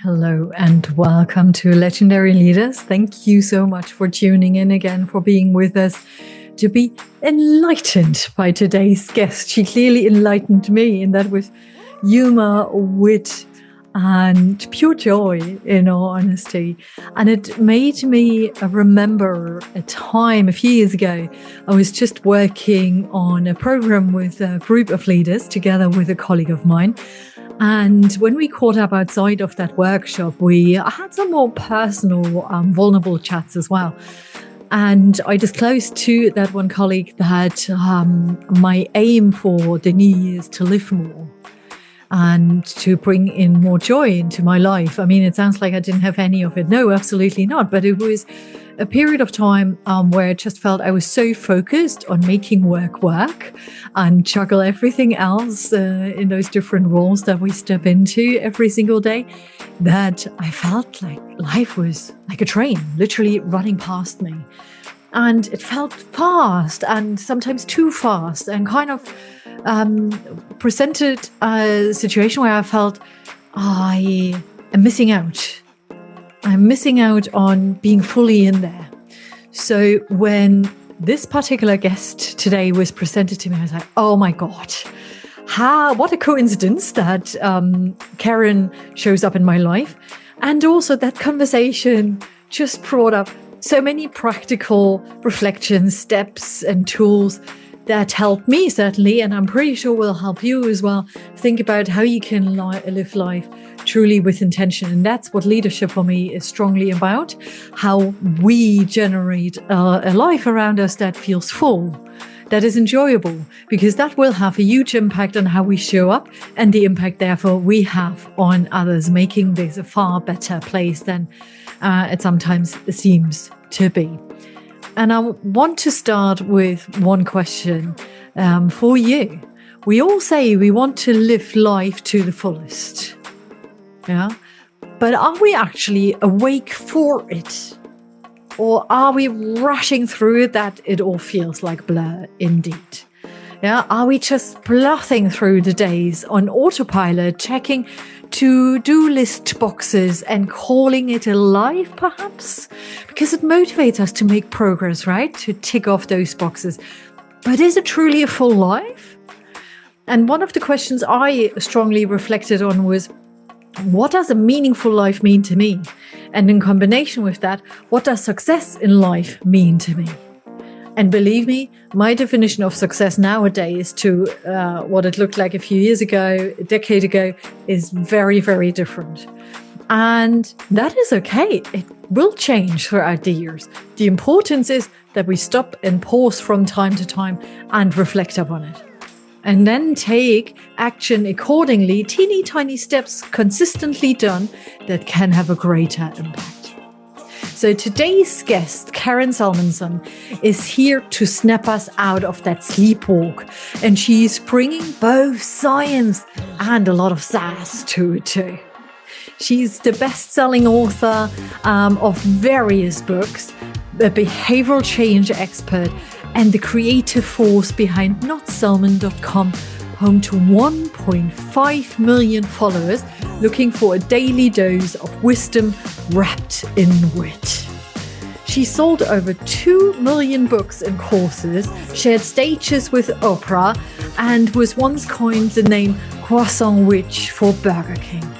Hello and welcome to Legendary Leaders. Thank you so much for tuning in again, for being with us, to be enlightened by today's guest. She clearly enlightened me, and that with humor, wit, and pure joy, in all honesty. And it made me remember a time a few years ago. I was just working on a program with a group of leaders together with a colleague of mine. And when we caught up outside of that workshop, we had some more personal, vulnerable chats as well. And I disclosed to that one colleague that my aim for the new year is to live more and to bring in more joy into my life. I mean, it sounds like I didn't have any of it. No, absolutely not. But it was a period of time where I just felt I was so focused on making work and juggle everything else in those different roles that we step into every single day, that I felt like life was like a train, literally running past me. And it felt fast and sometimes too fast, and kind of presented a situation where I felt I am missing out. I'm missing out on being fully in there. So when this particular guest today was presented to me, I was like, oh my God, what a coincidence that Karen shows up in my life. And also that conversation just brought up so many practical reflections, steps and tools that helped me certainly, and I'm pretty sure will help you as well, think about how you can live life truly with intention. And that's what leadership for me is strongly about, how we generate a life around us that feels full, that is enjoyable, because that will have a huge impact on how we show up and the impact therefore we have on others, making this a far better place than it sometimes seems to be. And I want to start with one question for you. We all say we want to live life to the fullest. Yeah. But are we actually awake for it? Or are we rushing through it that it all feels like blur indeed? Yeah. Are we just bluffing through the days on autopilot, checking to-do list boxes and calling it a life, perhaps? Because it motivates us to make progress, right? To tick off those boxes. But is it truly a full life? And one of the questions I strongly reflected on was, what does a meaningful life mean to me? And in combination with that, what does success in life mean to me? And believe me, my definition of success nowadays to what it looked like a few years ago, a decade ago, is very, very different. And that is okay. It will change throughout the years. The importance is that we stop and pause from time to time and reflect upon it. And then take action accordingly, teeny tiny steps consistently done that can have a greater impact. So today's guest, Karen Salmansohn, is here to snap us out of that sleepwalk. And she's bringing both science and a lot of sass to it too. She's the best-selling author of various books, a behavioral change expert, and the creative force behind notsalmon.com, home to 1.5 million followers looking for a daily dose of wisdom wrapped in wit. She sold over 2 million books and courses, shared stages with Oprah, and was once coined the name Croissant Witch for Burger King.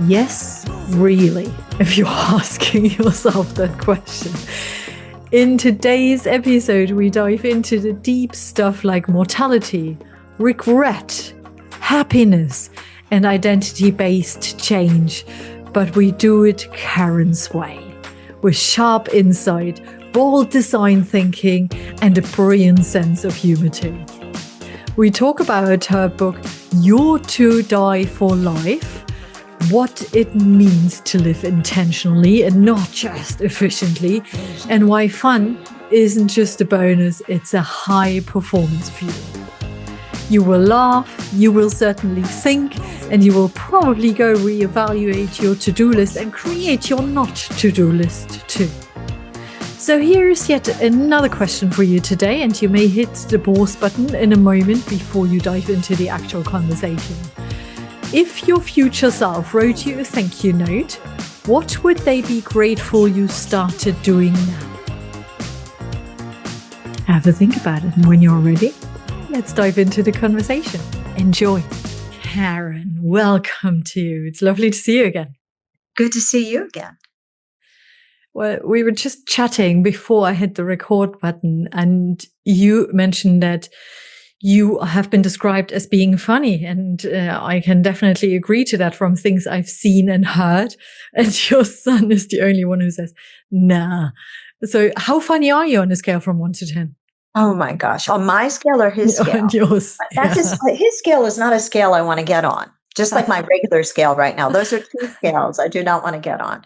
Yes, really, if you're asking yourself that question. In today's episode, we dive into the deep stuff like mortality, regret, happiness, and identity-based change. But we do it Karen's way, with sharp insight, bold design thinking, and a brilliant sense of humor too. We talk about her book, You're to Die for Life, what it means to live intentionally and not just efficiently, and why fun isn't just a bonus, it's a high performance fuel. You will laugh, you will certainly think, and you will probably go reevaluate your to-do list and create your not to-do list too. So here's yet another question for you today, and you may hit the pause button in a moment before you dive into the actual conversation. If your future self wrote you a thank you note, what would they be grateful you started doing now? Have a think about it, and when you're ready, let's dive into the conversation. Enjoy. Karen, welcome to you. It's lovely to see you again. Good to see you again. Well, we were just chatting before I hit the record button, and you mentioned that you have been described as being funny, and I can definitely agree to that from things I've seen and heard. And your son is the only one who says, nah. So how funny are you on a scale from 1 to 10? Oh my gosh. On my scale or his scale? On yours. That's his scale is not a scale I want to get on, just like my regular scale right now. Those are two scales I do not want to get on.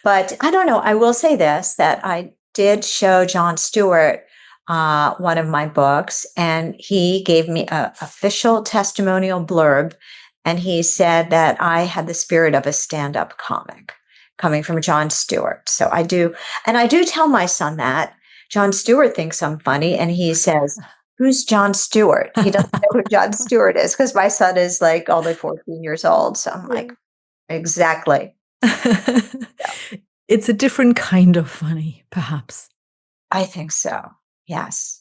But I don't know. I will say this, that I did show Jon Stewart one of my books, and he gave me an official testimonial blurb. And he said that I had the spirit of a stand-up comic coming from Jon Stewart. So I do tell my son that. Jon Stewart thinks I'm funny, and he says, who's Jon Stewart? He doesn't know who Jon Stewart is, because my son is like only 14 years old. So I'm like, exactly. Yeah. It's a different kind of funny, perhaps. I think so. Yes.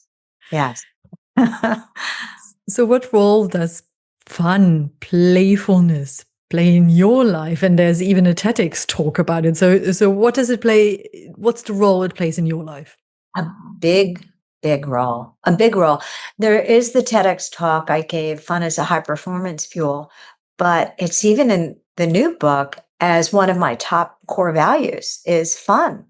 So what role does fun, playfulness play in your life? And there's even a TEDx talk about it. So what does it play? What's the role it plays in your life? A big role. A big role. There is the TEDx talk I gave, Fun as a High Performance Fuel, but it's even in the new book as one of my top core values is fun.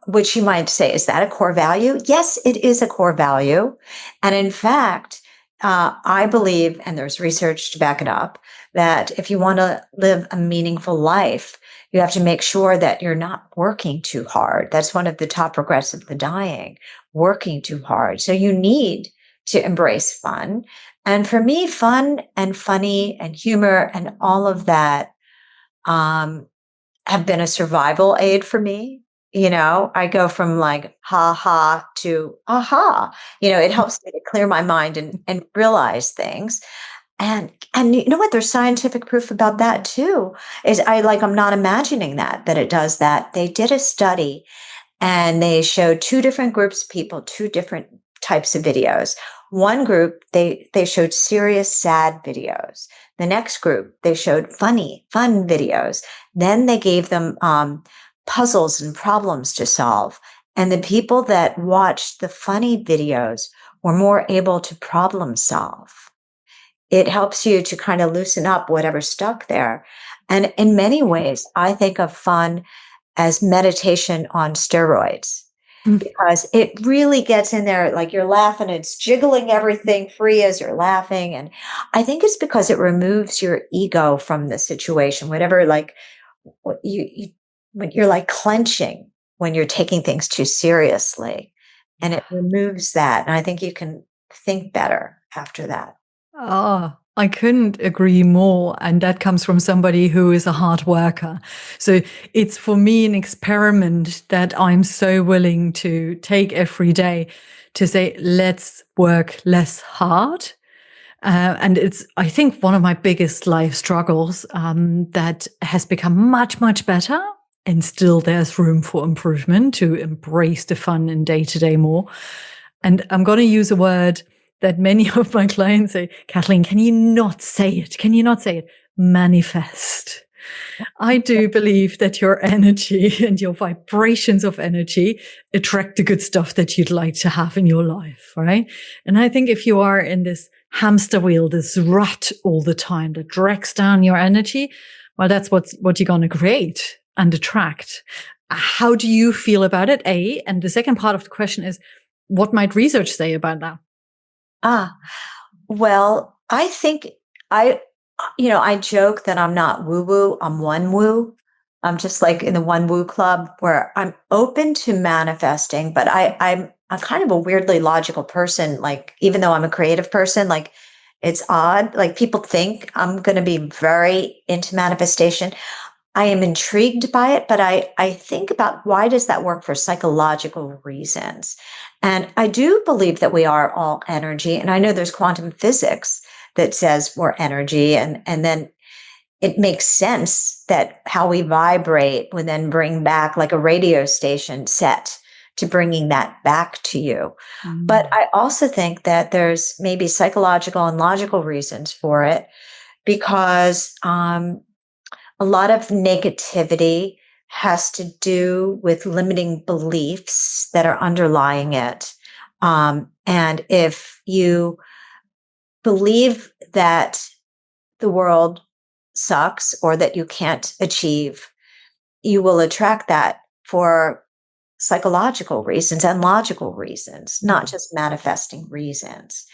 Which you might say, is that a core value? Yes, it is a core value. And in fact, I believe, and there's research to back it up, that if you want to live a meaningful life, you have to make sure that you're not working too hard. That's one of the top regrets of the dying, working too hard. So you need to embrace fun. And for me, fun and funny and humor and all of that have been a survival aid for me. I go from like ha ha to aha. It helps me to clear my mind and realize things. And you know what? There's scientific proof about that too. I'm not imagining that it does that. They did a study, and they showed two different groups of people, two different types of videos. One group, they showed serious, sad videos. The next group, they showed fun videos. Then they gave them puzzles and problems to solve. And the people that watched the funny videos were more able to problem solve. It helps you to kind of loosen up whatever's stuck there. And in many ways, I think of fun as meditation on steroids. Because it really gets in there, like you're laughing, it's jiggling everything free as you're laughing. And I think it's because it removes your ego from the situation, whatever, like when you're like clenching when you're taking things too seriously, and it removes that. And I think you can think better after that. Oh, I couldn't agree more. And that comes from somebody who is a hard worker. So it's for me an experiment that I'm so willing to take every day to say, let's work less hard. And it's, I think, one of my biggest life struggles that has become much, much better. And still there's room for improvement to embrace the fun in day-to-day more. And I'm going to use a word that many of my clients say, Kathleen, can you not say it? Can you not say it? Manifest. I do believe that your energy and your vibrations of energy attract the good stuff that you'd like to have in your life, right? And I think if you are in this hamster wheel, this rut all the time that drags down your energy, well, that's what you're going to create and attract. How do you feel about it, A? And the second part of the question is, what might research say about that? Well, I think I joke that I'm not woo-woo, I'm one woo. I'm just like in the one woo club where I'm open to manifesting, but I'm a kind of a weirdly logical person. Like, even though I'm a creative person, like it's odd. Like people think I'm going to be very into manifestation. I am intrigued by it, but I think about why does that work for psychological reasons? And I do believe that we are all energy. And I know there's quantum physics that says more energy. And then it makes sense that how we vibrate would then bring back like a radio station set to bringing that back to you. But I also think that there's maybe psychological and logical reasons for it, because a lot of negativity has to do with limiting beliefs that are underlying it. And if you believe that the world sucks or that you can't achieve, you will attract that for psychological reasons and logical reasons, not just manifesting reasons.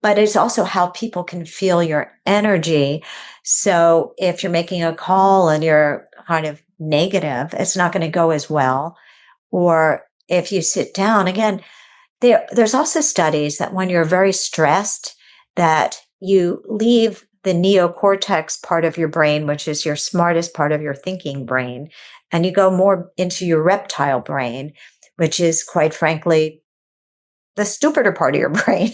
But it's also how people can feel your energy. So if you're making a call and you're kind of negative, it's not going to go as well. Or if you sit down, again, there's also studies that when you're very stressed, that you leave the neocortex part of your brain, which is your smartest part of your thinking brain, and you go more into your reptile brain, which is quite frankly the stupider part of your brain.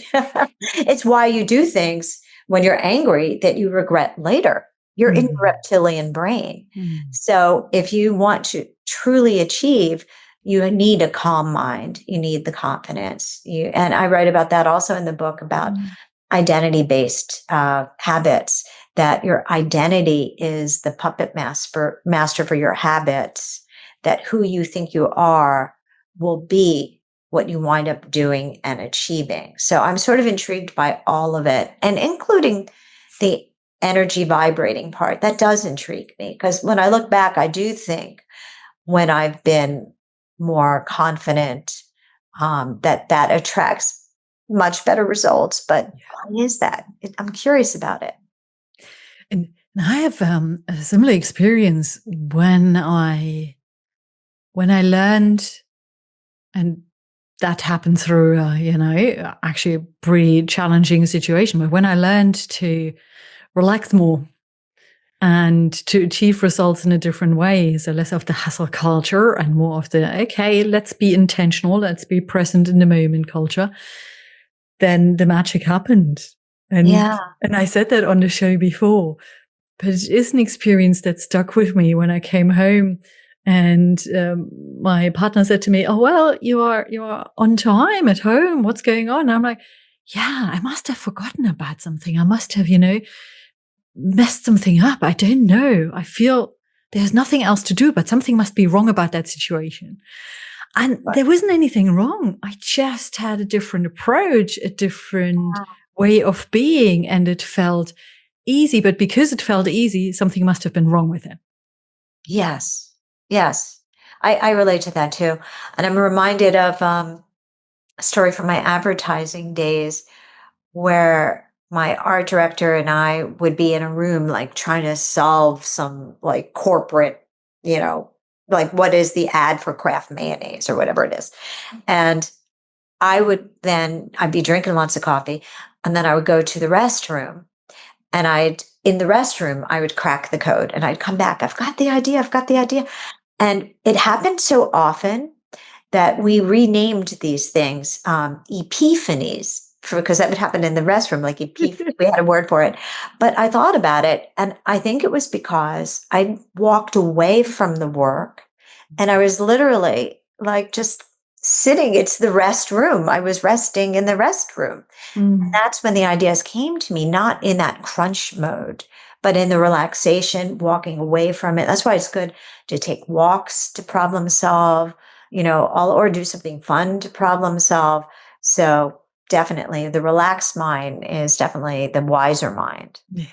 It's why you do things when you're angry that you regret later. You're in your reptilian brain. So if you want to truly achieve, you need a calm mind. You need the confidence. And I write about that also in the book about identity-based habits, that your identity is the puppet master for your habits, that who you think you are will be what you wind up doing and achieving. So I'm sort of intrigued by all of it, and including the energy vibrating part. That does intrigue me, because when I look back, I do think when I've been more confident, that attracts much better results. But why is that? I'm curious about it. And I have a similar experience when I learned, and that happened through, actually a pretty challenging situation. But when I learned to relax more and to achieve results in a different way, so less of the hustle culture and more of the, okay, let's be intentional, let's be present in the moment culture, then the magic happened. And I said that on the show before, but it is an experience that stuck with me when I came home. And my partner said to me, "Oh, well, you are on time at home. What's going on?" And I'm like, "Yeah, I must have forgotten about something. I must have, messed something up. I don't know. I feel there's nothing else to do, but something must be wrong about that situation." And there wasn't anything wrong. I just had a different approach, a different way of being, and it felt easy. But because it felt easy, something must have been wrong with it. Yes. I relate to that too. And I'm reminded of a story from my advertising days, where my art director and I would be in a room, like trying to solve some like corporate, like what is the ad for Kraft mayonnaise or whatever it is. And I'd be drinking lots of coffee, and then I would go to the restroom, and in the restroom, I would crack the code and I'd come back. I've got the idea. And it happened so often that we renamed these things e-pee-phanies, because that would happen in the restroom, like we had a word for it. But I thought about it, and I think it was because I walked away from the work and I was literally like just sitting. It's the restroom. I was resting in the restroom. And that's when the ideas came to me, not in that crunch mode, but in the relaxation, walking away from it. That's why it's good to take walks to problem solve, or do something fun to problem solve. So definitely the relaxed mind is definitely the wiser mind. Yeah.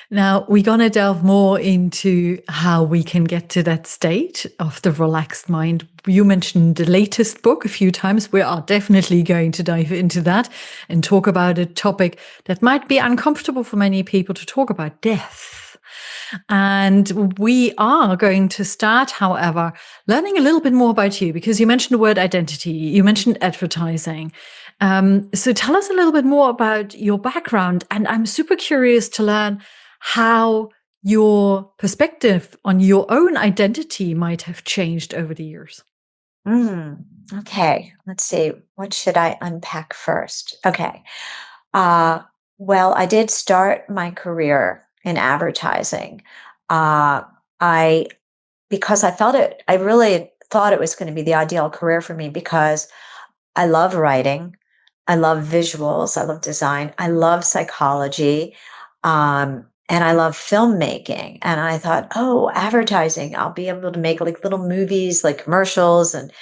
Now, we're going to delve more into how we can get to that state of the relaxed mind. You mentioned the latest book a few times. We are definitely going to dive into that and talk about a topic that might be uncomfortable for many people to talk about: death. And we are going to start, however, learning a little bit more about you, because you mentioned the word identity, you mentioned advertising. So tell us a little bit more about your background. And I'm super curious to learn how your perspective on your own identity might have changed over the years. Okay, let's see. What should I unpack first? Okay. Well, I did start my career in advertising. Uh, I because I really thought it was going to be the ideal career for me because I love writing, I love visuals, I love design, I love psychology, and I love filmmaking. And I thought, oh, advertising, I'll be able to make like little movies, like commercials, and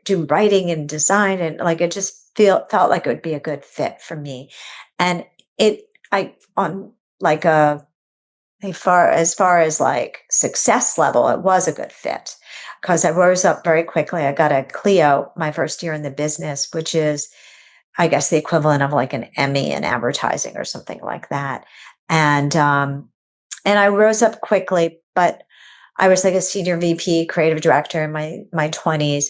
do writing and design, and like it just felt like it would be a good fit for me. And it I on like as far as like success level, it was a good fit because I rose up very quickly. I got a Clio my first year in the business, which is, I guess, the equivalent of like an Emmy in advertising or something like that. And I rose up quickly, but I was like a senior VP, creative director in my 20s,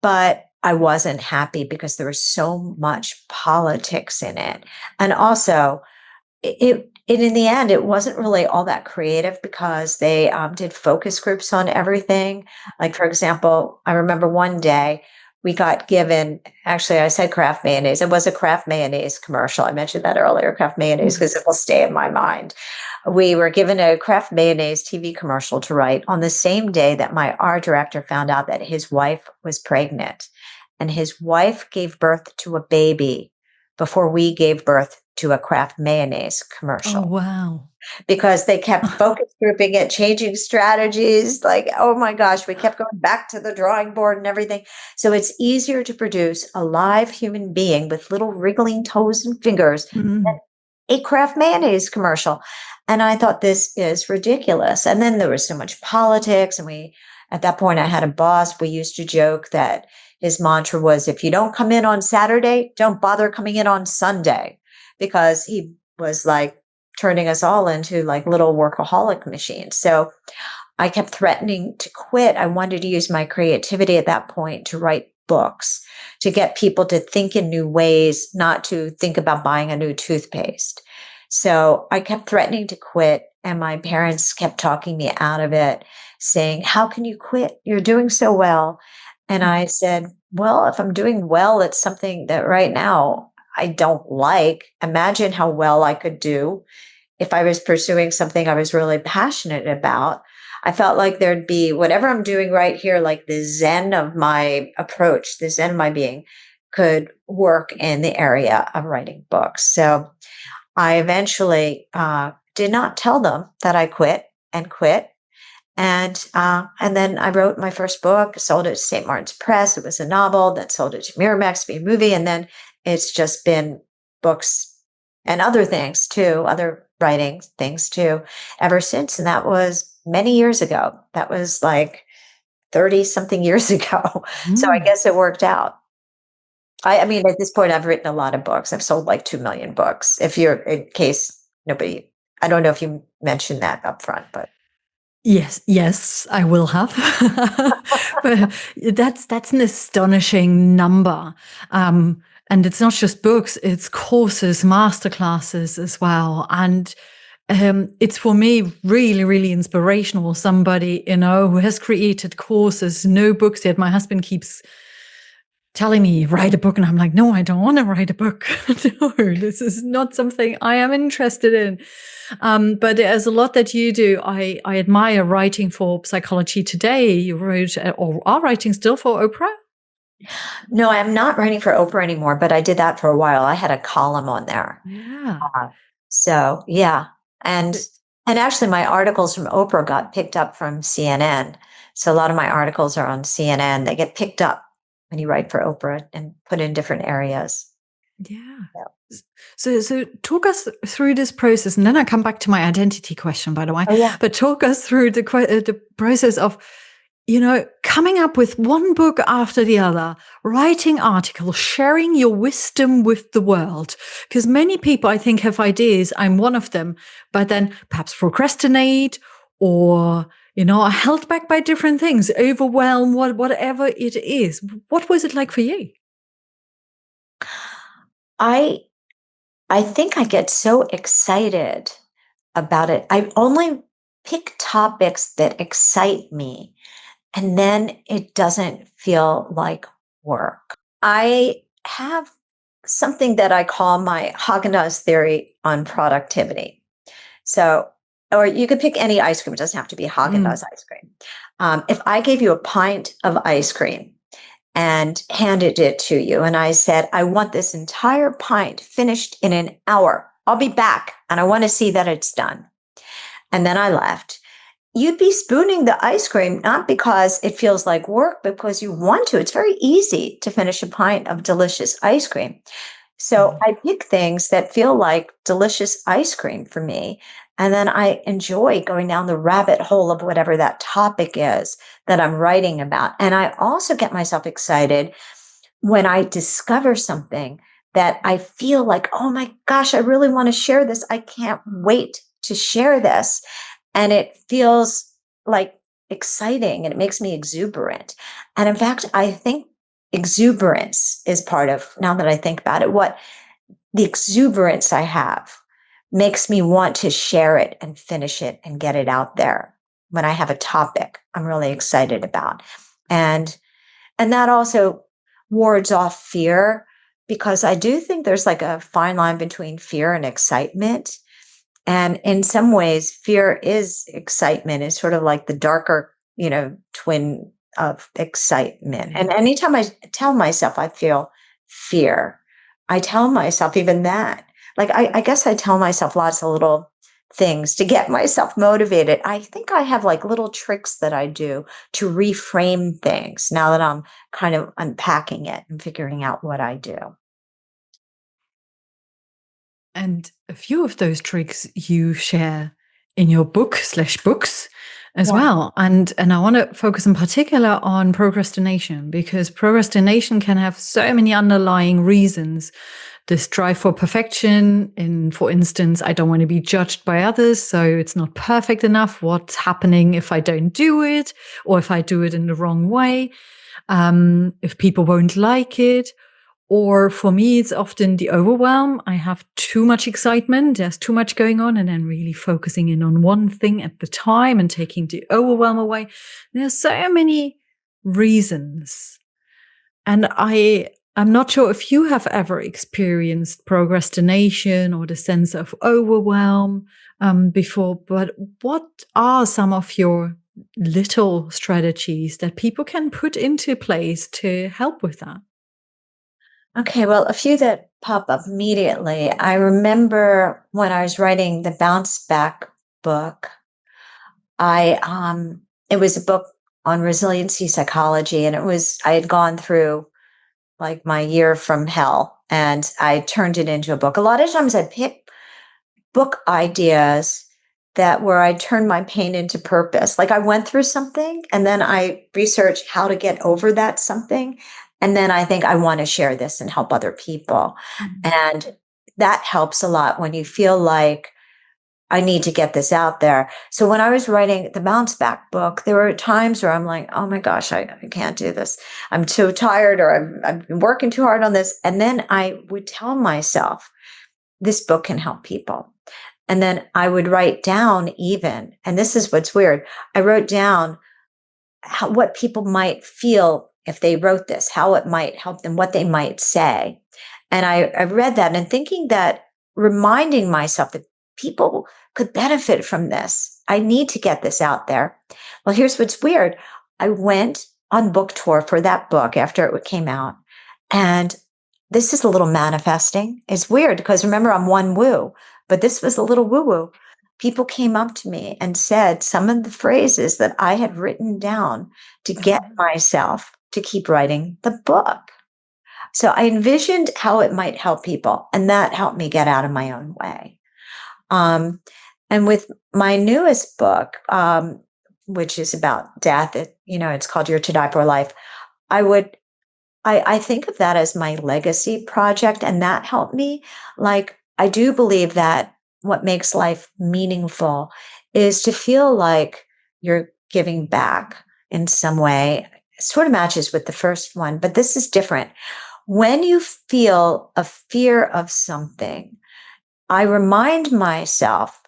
but I wasn't happy because there was so much politics in it. And also, in the end, it wasn't really all that creative because they did focus groups on everything. Like, for example, I remember one day we got given, actually, I said Kraft mayonnaise. It was a Kraft mayonnaise commercial. I mentioned that earlier, Kraft mayonnaise, because it will stay in my mind. We were given a Kraft mayonnaise TV commercial to write on the same day that my art director found out that his wife was pregnant. And his wife gave birth to a baby before we gave birth to a Kraft mayonnaise Oh, commercial wow. because they kept focus grouping it, changing strategies. Like, oh my gosh, we kept going back to the drawing board and everything. So it's easier to produce a live human being with little wriggling toes and fingers than Mm. a Kraft mayonnaise commercial. And I thought, this is ridiculous. And then there was so much politics. And at that point, I had a boss. We used to joke that his mantra was, if you don't come in on Saturday, don't bother coming in on Sunday, because he was like turning us all into like little workaholic machines. So I kept threatening to quit. I wanted to use my creativity at that point to write books, to get people to think in new ways, not to think about buying a new toothpaste. So I kept threatening to quit, and my parents kept talking me out of it, saying, how can you quit? You're doing so well. And I said, well, if I'm doing well, it's something that right now I don't like. Imagine how well I could do if I was pursuing something I was really passionate about. I felt like there'd be whatever I'm doing right here, like the zen of my approach, the zen of my being, could work in the area of writing books. So I eventually did not tell them that I quit and quit. And then I wrote my first book, sold it to St. Martin's Press. It was a novel, then sold it to Miramax to be a movie. And then it's just been books and other things too, other writing things too, ever since. And that was many years ago. That was like 30 something years ago. So I Mm. guess it worked out. I mean, at this point, I've written a lot of books. I've sold like 2 million books. If you're, in case nobody, I don't know if you mentioned that up front, but. Yes, yes, I will have. But that's an astonishing number. And it's not just books, it's courses, masterclasses as well. And it's for me really, really inspirational. Somebody, who has created courses, no books yet. My husband keeps telling me, write a book. And I'm like, no, I don't want to write a book. No, this is not something I am interested in. But there's a lot that you do. I admire writing for Psychology Today. You wrote or are writing still for Oprah? No, I'm not writing for Oprah anymore, but I did that for a while. I had a column on there. Yeah. Uh, so yeah. And and actually my articles from Oprah got picked up from CNN. So a lot of my articles are on CNN. They get picked up when you write for Oprah and put in different areas. Yeah. Yeah. So talk us through this process, and then I come back to my identity question, by the way. Oh yeah. But talk us through the process of, coming up with one book after the other, writing articles, sharing your wisdom with the world. Because many people, I think, have ideas. I'm one of them, but then perhaps procrastinate or, are held back by different things, overwhelmed, whatever it is. What was it like for you? I I think I get so excited about it. I only pick topics that excite me, and then it doesn't feel like work. I have something that I call my Häagen-Dazs theory on productivity. So, or you could pick any ice cream. It doesn't have to be Häagen-Dazs ice cream. If I gave you a pint of ice cream and handed it to you, and I said, I want this entire pint finished in an hour. I'll be back, and I want to see that it's done. And then I left. You'd be spooning the ice cream, not because it feels like work, but because you want to. It's very easy to finish a pint of delicious ice cream. So I pick things that feel like delicious ice cream for me. And then I enjoy going down the rabbit hole of whatever that topic is that I'm writing about. And I also get myself excited when I discover something that I feel like, oh my gosh, I really want to share this. I can't wait to share this. And it feels like exciting and it makes me exuberant. And in fact, I think exuberance is part of, now that I think about it, what the exuberance I have makes me want to share it and finish it and get it out there when I have a topic I'm really excited about. And that also wards off fear, because I do think there's like a fine line between fear and excitement. And in some ways, fear is excitement. It's sort of like the darker, twin of excitement. And anytime I tell myself I feel fear, I tell myself even that. Like, I guess I tell myself lots of little things to get myself motivated. I think I have like little tricks that I do to reframe things now that I'm kind of unpacking it and figuring out what I do. And a few of those tricks you share in your book/books as well. And I want to focus in particular on procrastination, because procrastination can have so many underlying reasons. This drive for perfection, for instance, I don't want to be judged by others, so it's not perfect enough. What's happening if I don't do it, or if I do it in the wrong way? If people won't like it. Or for me, it's often the overwhelm. I have too much excitement. There's too much going on, and then really focusing in on one thing at the time and taking the overwhelm away. There's so many reasons. And I'm not sure if you have ever experienced procrastination or the sense of overwhelm before, but what are some of your little strategies that people can put into place to help with that? Okay, well, a few that pop up immediately. I remember when I was writing the Bounce Back book, it was a book on resiliency psychology, and I had gone through like my year from hell, and I turned it into a book. A lot of times I pick book ideas where I turn my pain into purpose. Like I went through something and then I researched how to get over that something. And then I think I want to share this and help other people. And that helps a lot when you feel like I need to get this out there. So when I was writing the Bounce Back book, there were times where I'm like, oh my gosh, I can't do this. I'm too tired, or I've been working too hard on this. And then I would tell myself, this book can help people. And then I would write down even, and this is what's weird, I wrote down what people might feel if they wrote this, how it might help them, what they might say. And I read that and thinking that, reminding myself that people could benefit from this. I need to get this out there. Well, here's what's weird. I went on book tour for that book after it came out. And this is a little manifesting. It's weird because remember, I'm one woo, but this was a little woo woo. People came up to me and said some of the phrases that I had written down to get myself to keep writing the book. So I envisioned how it might help people, and that helped me get out of my own way. And with my newest book, which is about death, it's called You're to Die for Life. I think of that as my legacy project, and that helped me. Like, I do believe that what makes life meaningful is to feel like you're giving back in some way. It sort of matches with the first one, but this is different. When you feel a fear of something, I remind myself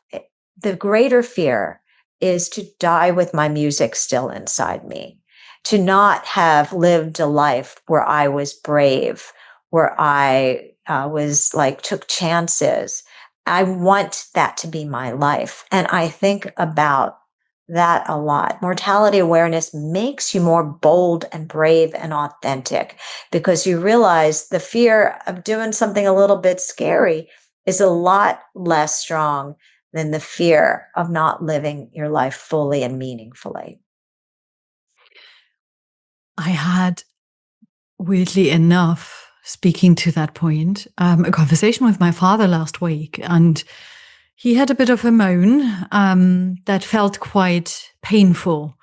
the greater fear is to die with my music still inside me, to not have lived a life where I was brave, where I, was like, took chances. I want that to be my life. And I think about that a lot. Mortality awareness makes you more bold and brave and authentic because you realize the fear of doing something a little bit scary is a lot less strong than the fear of not living your life fully and meaningfully. I had, weirdly enough, speaking to that point, a conversation with my father last week, and he had a bit of a moan that felt quite painful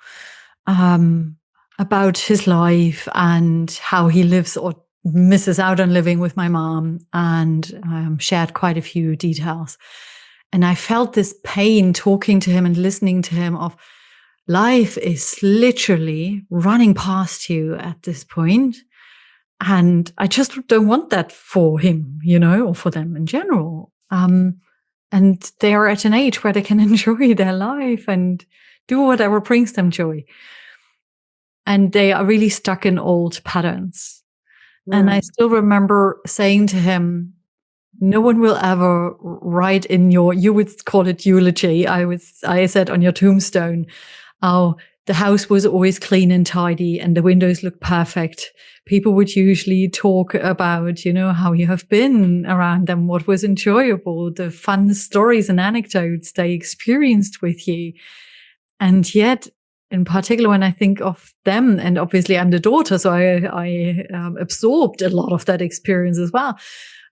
about his life and how he lives or misses out on living with my mom, and shared quite a few details. And I felt this pain talking to him and listening to him of life is literally running past you at this point. And I just don't want that for him, or for them in general. And they are at an age where they can enjoy their life and do whatever brings them joy. And they are really stuck in old patterns. And I still remember saying to him, no one will ever write in you would call it eulogy. I said on your tombstone, oh, the house was always clean and tidy and the windows looked perfect. People would usually talk about, how you have been around them, what was enjoyable, the fun stories and anecdotes they experienced with you. And yet, in particular, when I think of them, and obviously I'm the daughter, so I absorbed a lot of that experience as well.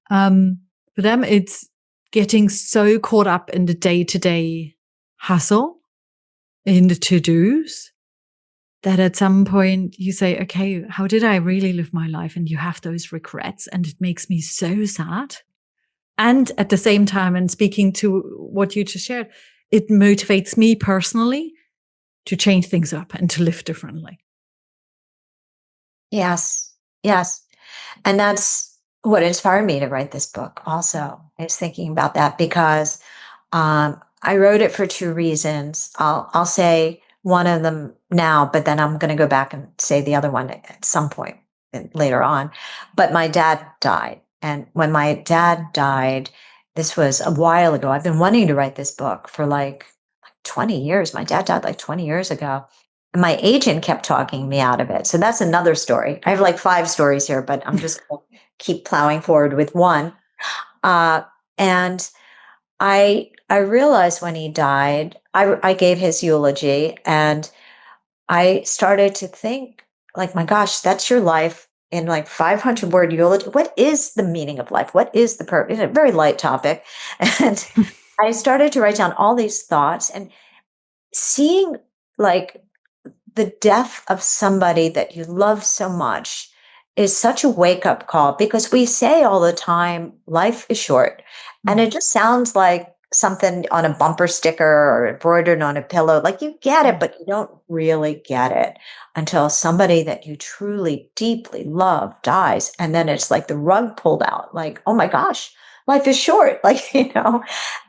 For them, it's getting so caught up in the day-to-day hustle, in the to-dos, that at some point you say, okay, how did I really live my life? And you have those regrets, and it makes me so sad. And at the same time, and speaking to what you just shared, it motivates me personally to change things up and to live differently. Yes, yes. And that's what inspired me to write this book also, is thinking about that because I wrote it for two reasons. I'll say one of them now, but then I'm going to go back and say the other one at some point later on. But my dad died. And when my dad died, this was a while ago. I've been wanting to write this book for like 20 years. My dad died like 20 years ago. And my agent kept talking me out of it. So that's another story. I have like 5 stories here, but I'm just going to keep plowing forward with one. And I realized when he died, I gave his eulogy, and I started to think, like, my gosh, that's your life in like 500-word eulogy. What is the meaning of life? What is the purpose? It's a very light topic. And I started to write down all these thoughts, and seeing like the death of somebody that you love so much is such a wake-up call, because we say all the time, life is short. And it just sounds like something on a bumper sticker or embroidered on a pillow. Like, you get it, but you don't really get it until somebody that you truly, deeply love dies. And then it's like the rug pulled out, like, oh my gosh, life is short. Like,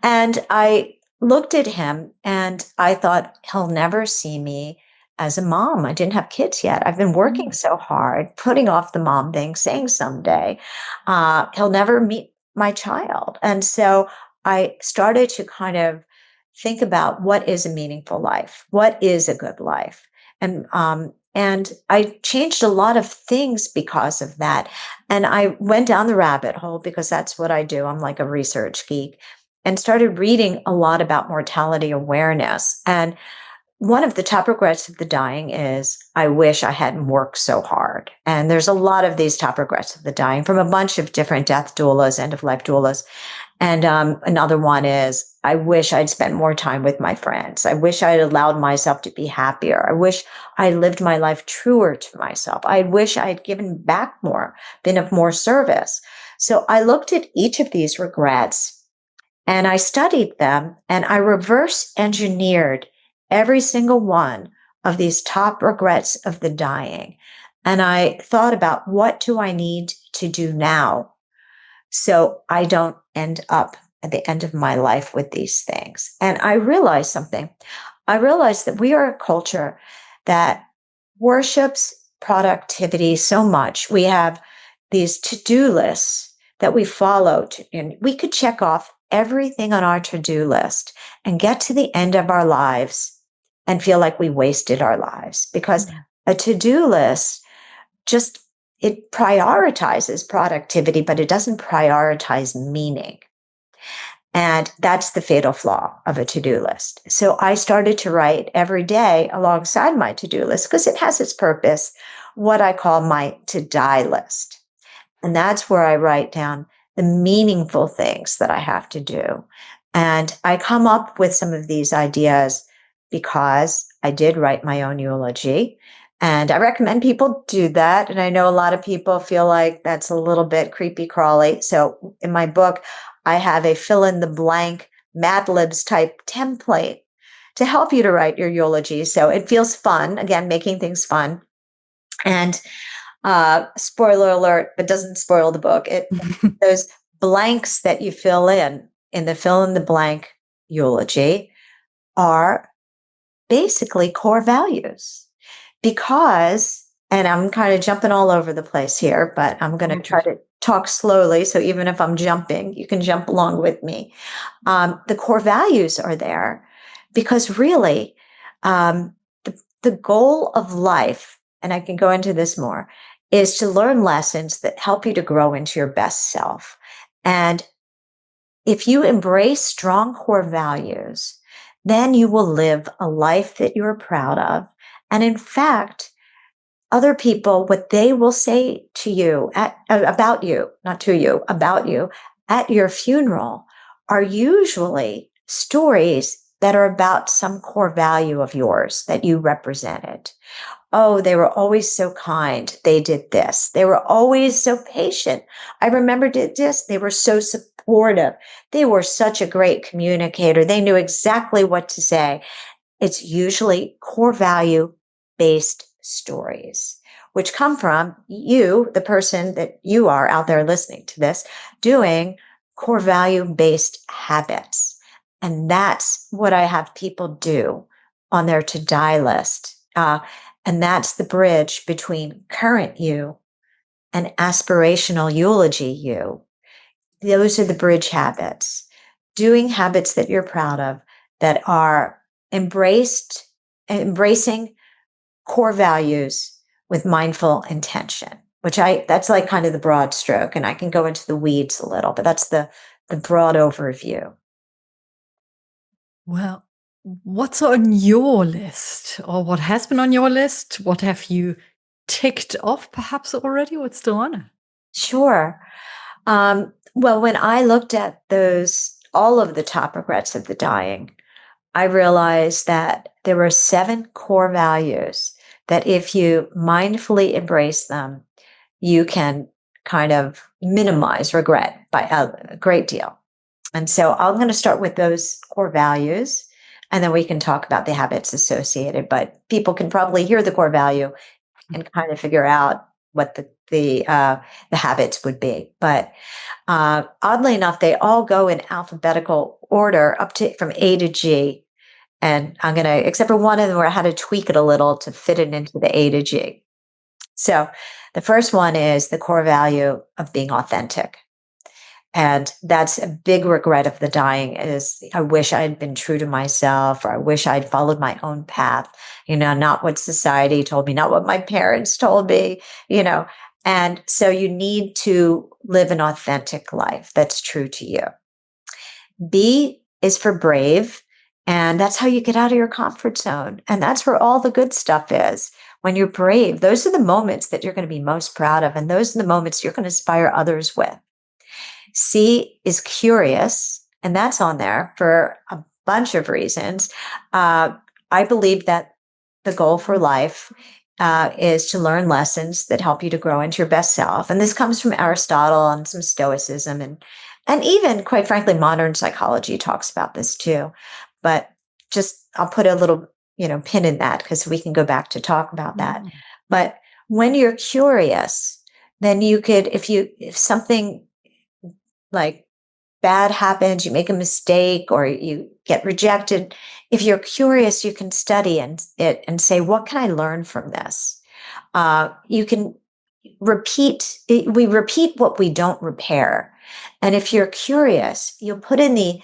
and I looked at him and I thought, he'll never see me as a mom. I didn't have kids yet. I've been working so hard, putting off the mom thing, saying someday. He'll never meet my child. And so I started to kind of think about, what is a meaningful life? What is a good life? And I changed a lot of things because of that. And I went down the rabbit hole, because that's what I do. I'm like a research geek, and started reading a lot about mortality awareness. And one of the top regrets of the dying is, I wish I hadn't worked so hard. And there's a lot of these top regrets of the dying from a bunch of different death doulas, end of life doulas. And another one is, I wish I'd spent more time with my friends. I wish I'd allowed myself to be happier. I wish I lived my life truer to myself. I wish I'd given back more, been of more service. So I looked at each of these regrets and I studied them, and I reverse engineered every single one of these top regrets of the dying. And I thought about, what do I need to do now so I don't end up at the end of my life with these things? And I realized something. I realized that we are a culture that worships productivity so much. We have these to-do lists that we follow. And we could check off everything on our to-do list and get to the end of our lives and feel like we wasted our lives, because a to-do list just, it prioritizes productivity, but it doesn't prioritize meaning. And that's the fatal flaw of a to-do list. So I started to write every day alongside my to-do list, because it has its purpose, what I call my to-die list. And that's where I write down the meaningful things that I have to do. And I come up with some of these ideas because I did write my own eulogy. And I recommend people do that. And I know a lot of people feel like that's a little bit creepy crawly. So in my book, I have a fill in the blank Mad Libs type template to help you to write your eulogy. So it feels fun, again, making things fun. And spoiler alert, but doesn't spoil the book. Those blanks that you fill in the fill in the blank eulogy are basically core values. Because, and I'm kind of jumping all over the place here, but I'm going to try to talk slowly. So even if I'm jumping, you can jump along with me. The core values are there because really, the goal of life, and I can go into this more, is to learn lessons that help you to grow into your best self. And if you embrace strong core values, then you will live a life that you're proud of. And in fact, other people, what they will say to you about you, not to you, about you at your funeral are usually stories that are about some core value of yours that you represented. Oh, they were always so kind. They did this. They were always so patient. I remember did this. They were so supportive. They were such a great communicator. They knew exactly what to say. It's usually core value based stories, which come from you, the person that you are out there listening to this, doing core value based habits. And that's what I have people do on their to die list. And that's the bridge between current you and aspirational eulogy you. Those are the bridge habits, doing habits that you're proud of that are embracing core values with mindful intention, that's like kind of the broad stroke. And I can go into the weeds a little, but that's the broad overview. Well, what's on your list, or what has been on your list? What have you ticked off perhaps already? What's still on it? Sure. Well, when I looked at all of the top regrets of the dying, I realized that there were 7 core values that if you mindfully embrace them, you can kind of minimize regret by a great deal. And so I'm going to start with those core values, and then we can talk about the habits associated. But people can probably hear the core value and kind of figure out what the habits would be. But oddly enough, they all go in alphabetical order from A to G. And I'm going to, except for one of them where I had to tweak it a little to fit it into the A to G. So the first one is the core value of being authentic. And that's a big regret of the dying is I wish I had been true to myself, or I wish I'd followed my own path, not what society told me, not what my parents told me, And so you need to live an authentic life that's true to you. B is for brave. And that's how you get out of your comfort zone. And that's where all the good stuff is. When you're brave, those are the moments that you're going to be most proud of. And those are the moments you're going to inspire others with. C is curious. And that's on there for a bunch of reasons. I believe that the goal for life is to learn lessons that help you to grow into your best self. And this comes from Aristotle and some Stoicism. And even, quite frankly, modern psychology talks about this too. But I'll put a little, pin in that because we can go back to talk about that. But when you're curious, then you could, if something like bad happens, you make a mistake or you get rejected, if you're curious, you can study and say, what can I learn from this? You can we repeat what we don't repair. And if you're curious, you'll put in the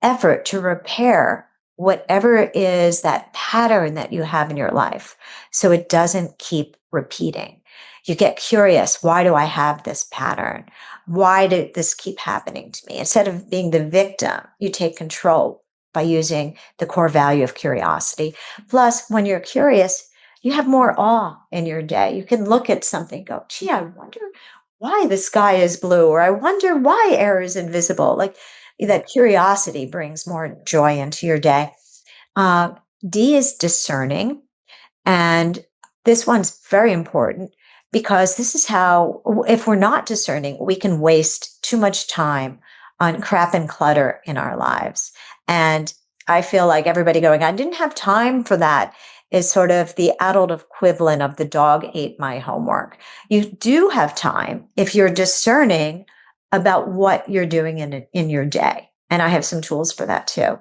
effort to repair whatever is that pattern that you have in your life so it doesn't keep repeating. You get curious. Why do I have this pattern? Why did this keep happening to me? Instead of being the victim, you take control by using the core value of curiosity. Plus, when you're curious, you have more awe in your day. You can look at something, go, gee, I wonder why the sky is blue, or I wonder why air is invisible. Like that curiosity brings more joy into your day. D is discerning. And this one's very important because this is how, if we're not discerning, we can waste too much time on crap and clutter in our lives. And I feel like everybody going, I didn't have time for that, is sort of the adult equivalent of the dog ate my homework. You do have time if you're discerning about what you're doing in your day. And I have some tools for that too.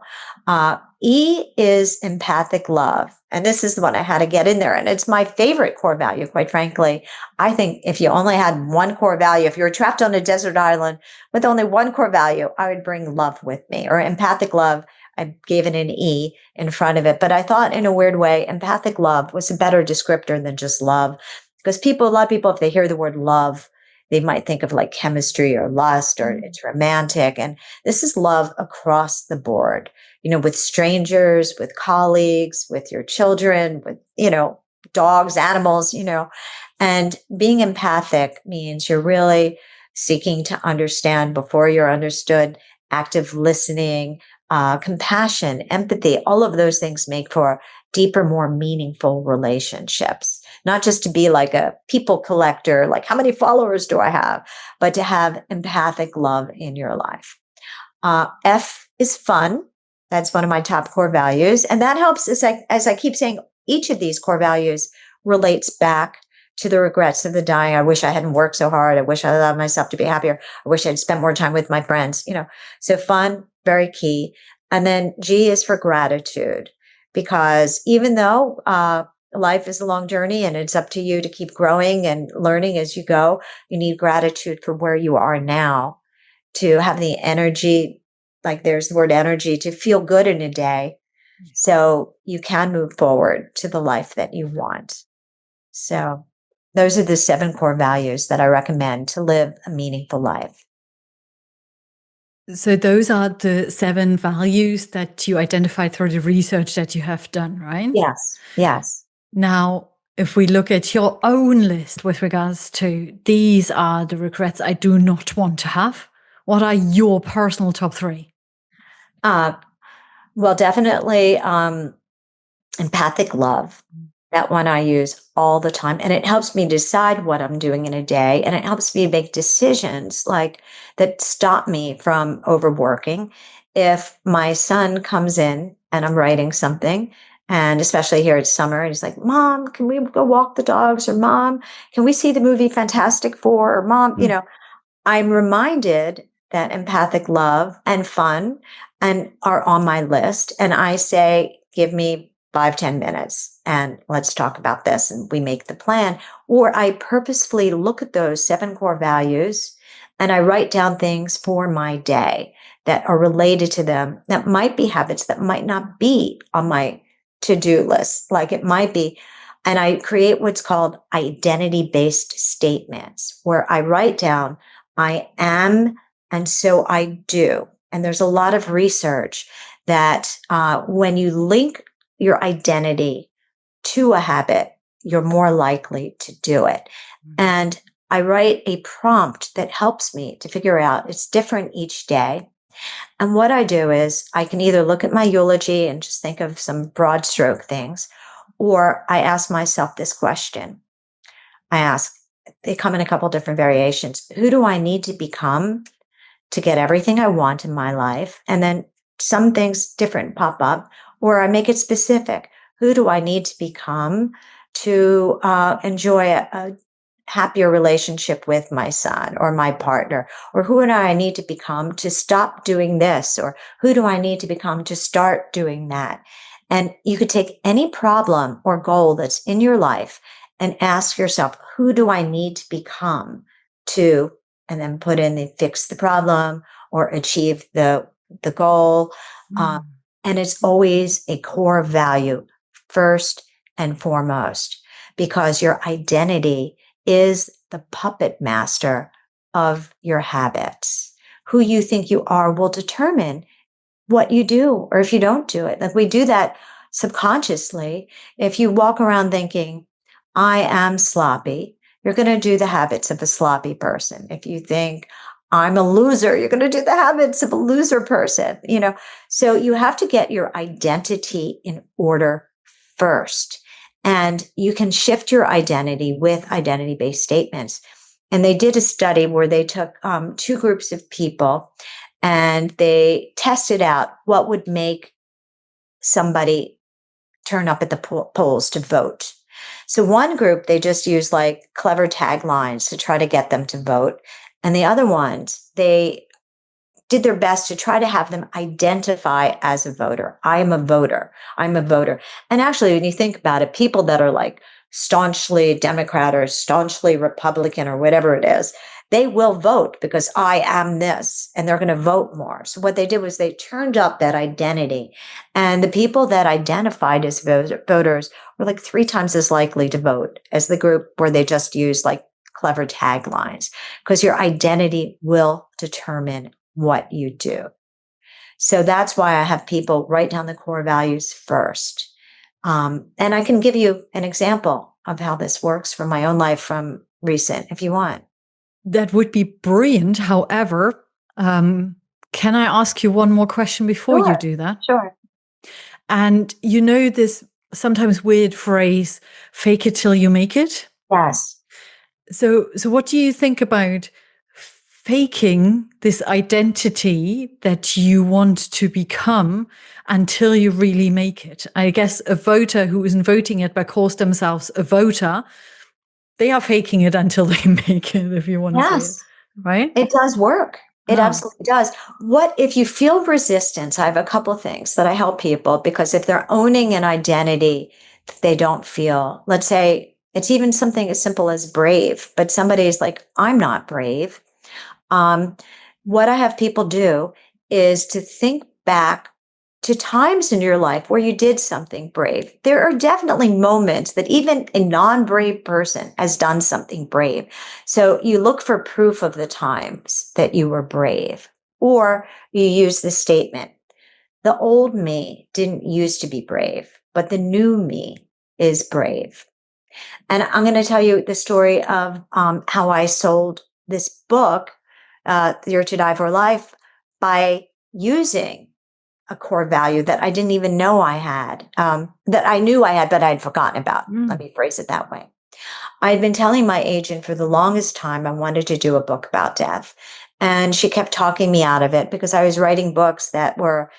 E is empathic love. And this is the one I had to get in there. And it's my favorite core value, quite frankly. I think if you only had one core value, if you were trapped on a desert island with only one core value, I would bring love with me, or empathic love. I gave it an E in front of it, but I thought in a weird way, empathic love was a better descriptor than just love, because a lot of people, if they hear the word love, they might think of like chemistry or lust, or it's romantic. And this is love across the board, with strangers, with colleagues, with your children, with, dogs, animals, and being empathic means you're really seeking to understand before you're understood, active listening, compassion, empathy, all of those things make for deeper, more meaningful relationships. Not just to be like a people collector, like how many followers do I have, but to have empathic love in your life. F is fun. That's one of my top core values. And that helps, as I keep saying, each of these core values relates back to the regrets of the dying. I wish I hadn't worked so hard. I wish I allowed myself to be happier. I wish I'd spent more time with my friends, So fun, very key. And then G is for gratitude, because even though life is a long journey and it's up to you to keep growing and learning as you go, you need gratitude for where you are now, to have the energy, like there's the word energy, to feel good in a day so you can move forward to the life that you want. So those are the 7 core values that I recommend to live a meaningful life. So those are the 7 values that you identified through the research that you have done, right? Yes. Now, if we look at your own list with regards to these are the regrets I do not want to have, what are your personal top 3? Well, definitely empathic love. That one I use all the time. And it helps me decide what I'm doing in a day. And it helps me make decisions like that stop me from overworking. If my son comes in and I'm writing something, and especially here it's summer, and he's like, Mom, can we go walk the dogs? Or Mom, can we see the movie Fantastic Four? Or Mom, I'm reminded that empathic love and fun are on my list. And I say, give me 5-10 minutes and let's talk about this. And we make the plan. Or I purposefully look at those 7 core values and I write down things for my day that are related to them. That might be habits that might not be on my to-do list. Like it might be. And I create what's called identity-based statements, where I write down, I am, and so I do. And there's a lot of research that when you link your identity to a habit, you're more likely to do it. And I write a prompt that helps me to figure out, it's different each day. And what I do is I can either look at my eulogy and just think of some broad stroke things, or I ask myself this question. They come in a couple different variations. Who do I need to become to get everything I want in my life? And then some things different pop up, or I make it specific. Who do I need to become to enjoy a happier relationship with my son or my partner? Or who do I need to become to stop doing this? Or who do I need to become to start doing that? And you could take any problem or goal that's in your life and ask yourself, who do I need to become to, and then put in the fix the problem or achieve the goal. And it's always a core value first and foremost, because your identity is the puppet master of your habits. Who you think you are will determine what you do or if you don't do it. Like we do that subconsciously. If you walk around thinking, I am sloppy, you're going to do the habits of a sloppy person. If you think I'm a loser, you're going to do the habits of a loser person, So you have to get your identity in order first. And you can shift your identity with identity-based statements. And they did a study where they took 2 groups of people and they tested out what would make somebody turn up at the polls to vote. So one group, they just used like clever taglines to try to get them to vote. And the other ones, they did their best to try to have them identify as a voter. I am a voter. I'm a voter. And actually, when you think about it, people that are like staunchly Democrat or staunchly Republican or whatever it is, they will vote because I am this, and they're going to vote more. So what they did was they turned up that identity, and the people that identified as voters were like 3 times as likely to vote as the group where they just used like clever taglines, because your identity will determine what you do. So that's why I have people write down the core values first. And I can give you an example of how this works from my own life from recent, if you want. That would be brilliant. However, can I ask you one more question before you do that? Sure. And this sometimes weird phrase, fake it till you make it? Yes. So what do you think about faking this identity that you want to become until you really make it? I guess a voter who isn't voting yet but calls themselves a voter, they are faking it until they make it, if you want to say it, right? It does work. It absolutely does. What if you feel resistance? I have a couple of things that I help people, because if they're owning an identity that they don't feel, let's say it's even something as simple as brave, but somebody is like, I'm not brave. What I have people do is to think back to times in your life where you did something brave. There are definitely moments that even a non-brave person has done something brave. So you look for proof of the times that you were brave, or you use the statement, the old me didn't used to be brave, but the new me is brave. And I'm going to tell you the story of how I sold this book, You're to Die for Life, by using a core value that I didn't even know I had, that I knew I had, but I'd forgotten about. Let me phrase it that way. I had been telling my agent for the longest time I wanted to do a book about death. And she kept talking me out of it because I was writing books that were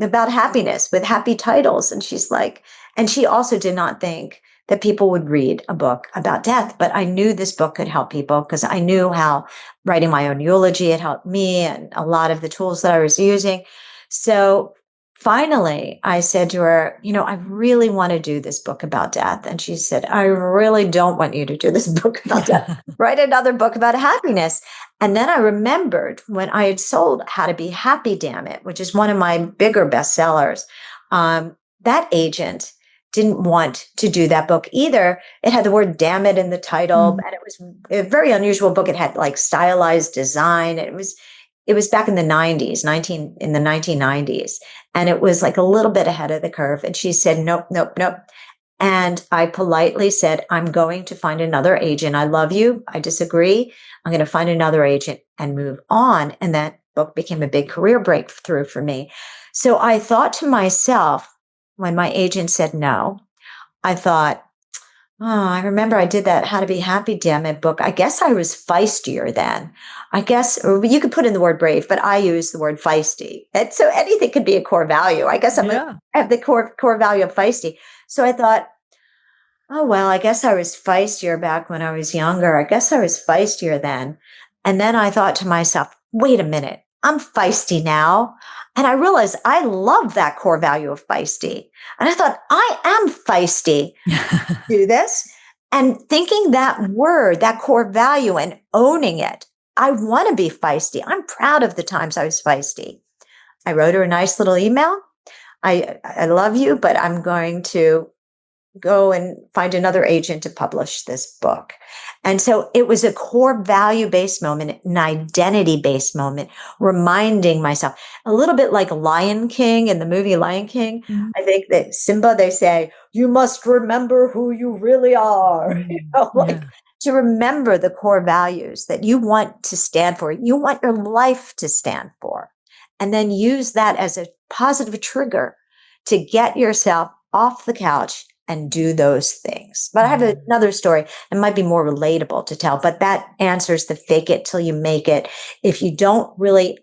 about happiness, with happy titles. And she's like, and she also did not think that people would read a book about death. But I knew this book could help people because I knew how writing my own eulogy had helped me and a lot of the tools that I was using. So finally, I said to her, I really want to do this book about death. And she said, I really don't want you to do this book about death. Write another book about happiness. And then I remembered when I had sold How to Be Happy, Damn It, which is one of my bigger bestsellers. That agent didn't want to do that book either. It had the word damn it in the title, and it was a very unusual book. It had like stylized design. And it was back in the 1990s. And it was like a little bit ahead of the curve. And she said, nope, nope, nope. And I politely said, I'm going to find another agent. I love you. I disagree. I'm going to find another agent and move on. And that book became a big career breakthrough for me. So I thought to myself, when my agent said no, I thought, I remember I did that How to Be Happy, Damn It book. I guess I was feistier then. I guess, or you could put in the word brave, but I use the word feisty. And so anything could be a core value. I guess I have the core value of feisty. So I thought, oh, well, I guess I was feistier back when I was younger. I guess I was feistier then. And then I thought to myself, wait a minute, I'm feisty now. And I realized I love that core value of feisty. And I thought, I am feisty. Do this. And thinking that word, that core value, and owning it. I want to be feisty. I'm proud of the times I was feisty. I wrote her a nice little email. I love you, but I'm going to go and find another agent to publish this book. And so it was a core value-based moment, an identity-based moment, reminding myself, a little bit like Lion King in the movie Lion King. Mm-hmm. I think that Simba, they say, you must remember who you really are. Yeah. To remember the core values that you want to stand for, you want your life to stand for, and then use that as a positive trigger to get yourself off the couch and do those things. But I have another story. It might be more relatable to tell, but that answers the fake it till you make it. If you don't really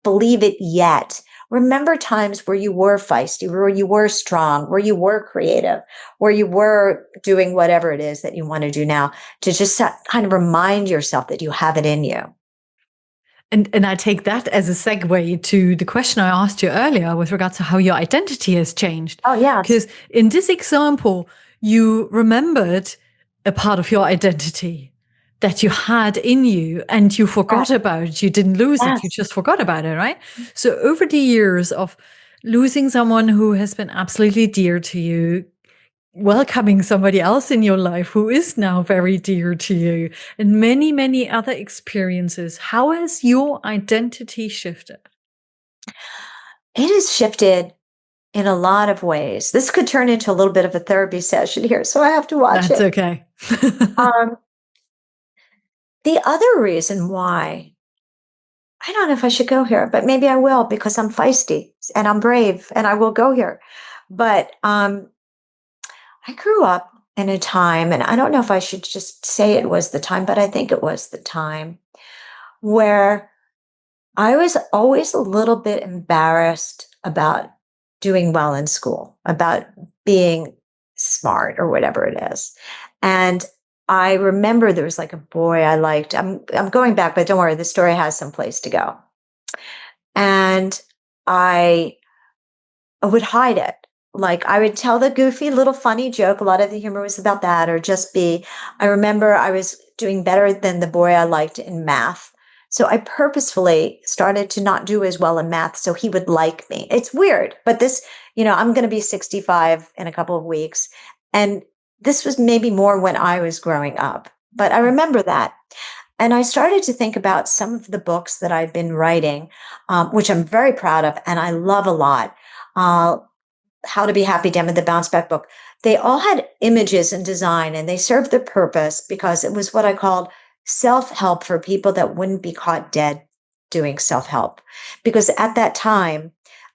believe it yet, remember times where you were feisty, where you were strong, where you were creative, where you were doing whatever it is that you want to do now, to just kind of remind yourself that you have it in you. And I take that as a segue to the question I asked you earlier with regards to how your identity has changed. Oh, yeah. Because in this example, you remembered a part of your identity that you had in you and you forgot about it. You didn't lose it. You just forgot about it, right? So over the years of losing someone who has been absolutely dear to you, welcoming somebody else in your life who is now very dear to you, and many, many other experiences, how has your identity shifted? It has shifted in a lot of ways. This could turn into a little bit of a therapy session here, so I have to watch That's it. okay. The other reason why, I don't know if I should go here, but maybe I will, because I'm feisty and I'm brave and I will go here. But I grew up in a time, and I don't know if I should just say it was the time, but I think it was the time where I was always a little bit embarrassed about doing well in school, about being smart or whatever it is. And I remember there was like a boy I liked. I'm going back, but don't worry, the story has some place to go. And I would hide it. Like I would tell the goofy little funny joke. A lot of the humor was about that, or just be, I remember I was doing better than the boy I liked in math. So I purposefully started to not do as well in math so he would like me. It's weird, but this, I'm going to be 65 in a couple of weeks. And this was maybe more when I was growing up, but I remember that. And I started to think about some of the books that I've been writing, which I'm very proud of and I love a lot. How to Be Happy, Damn It, the Bounce Back book. They all had images and design, and they served the purpose because it was what I called self-help for people that wouldn't be caught dead doing self-help. Because at that time,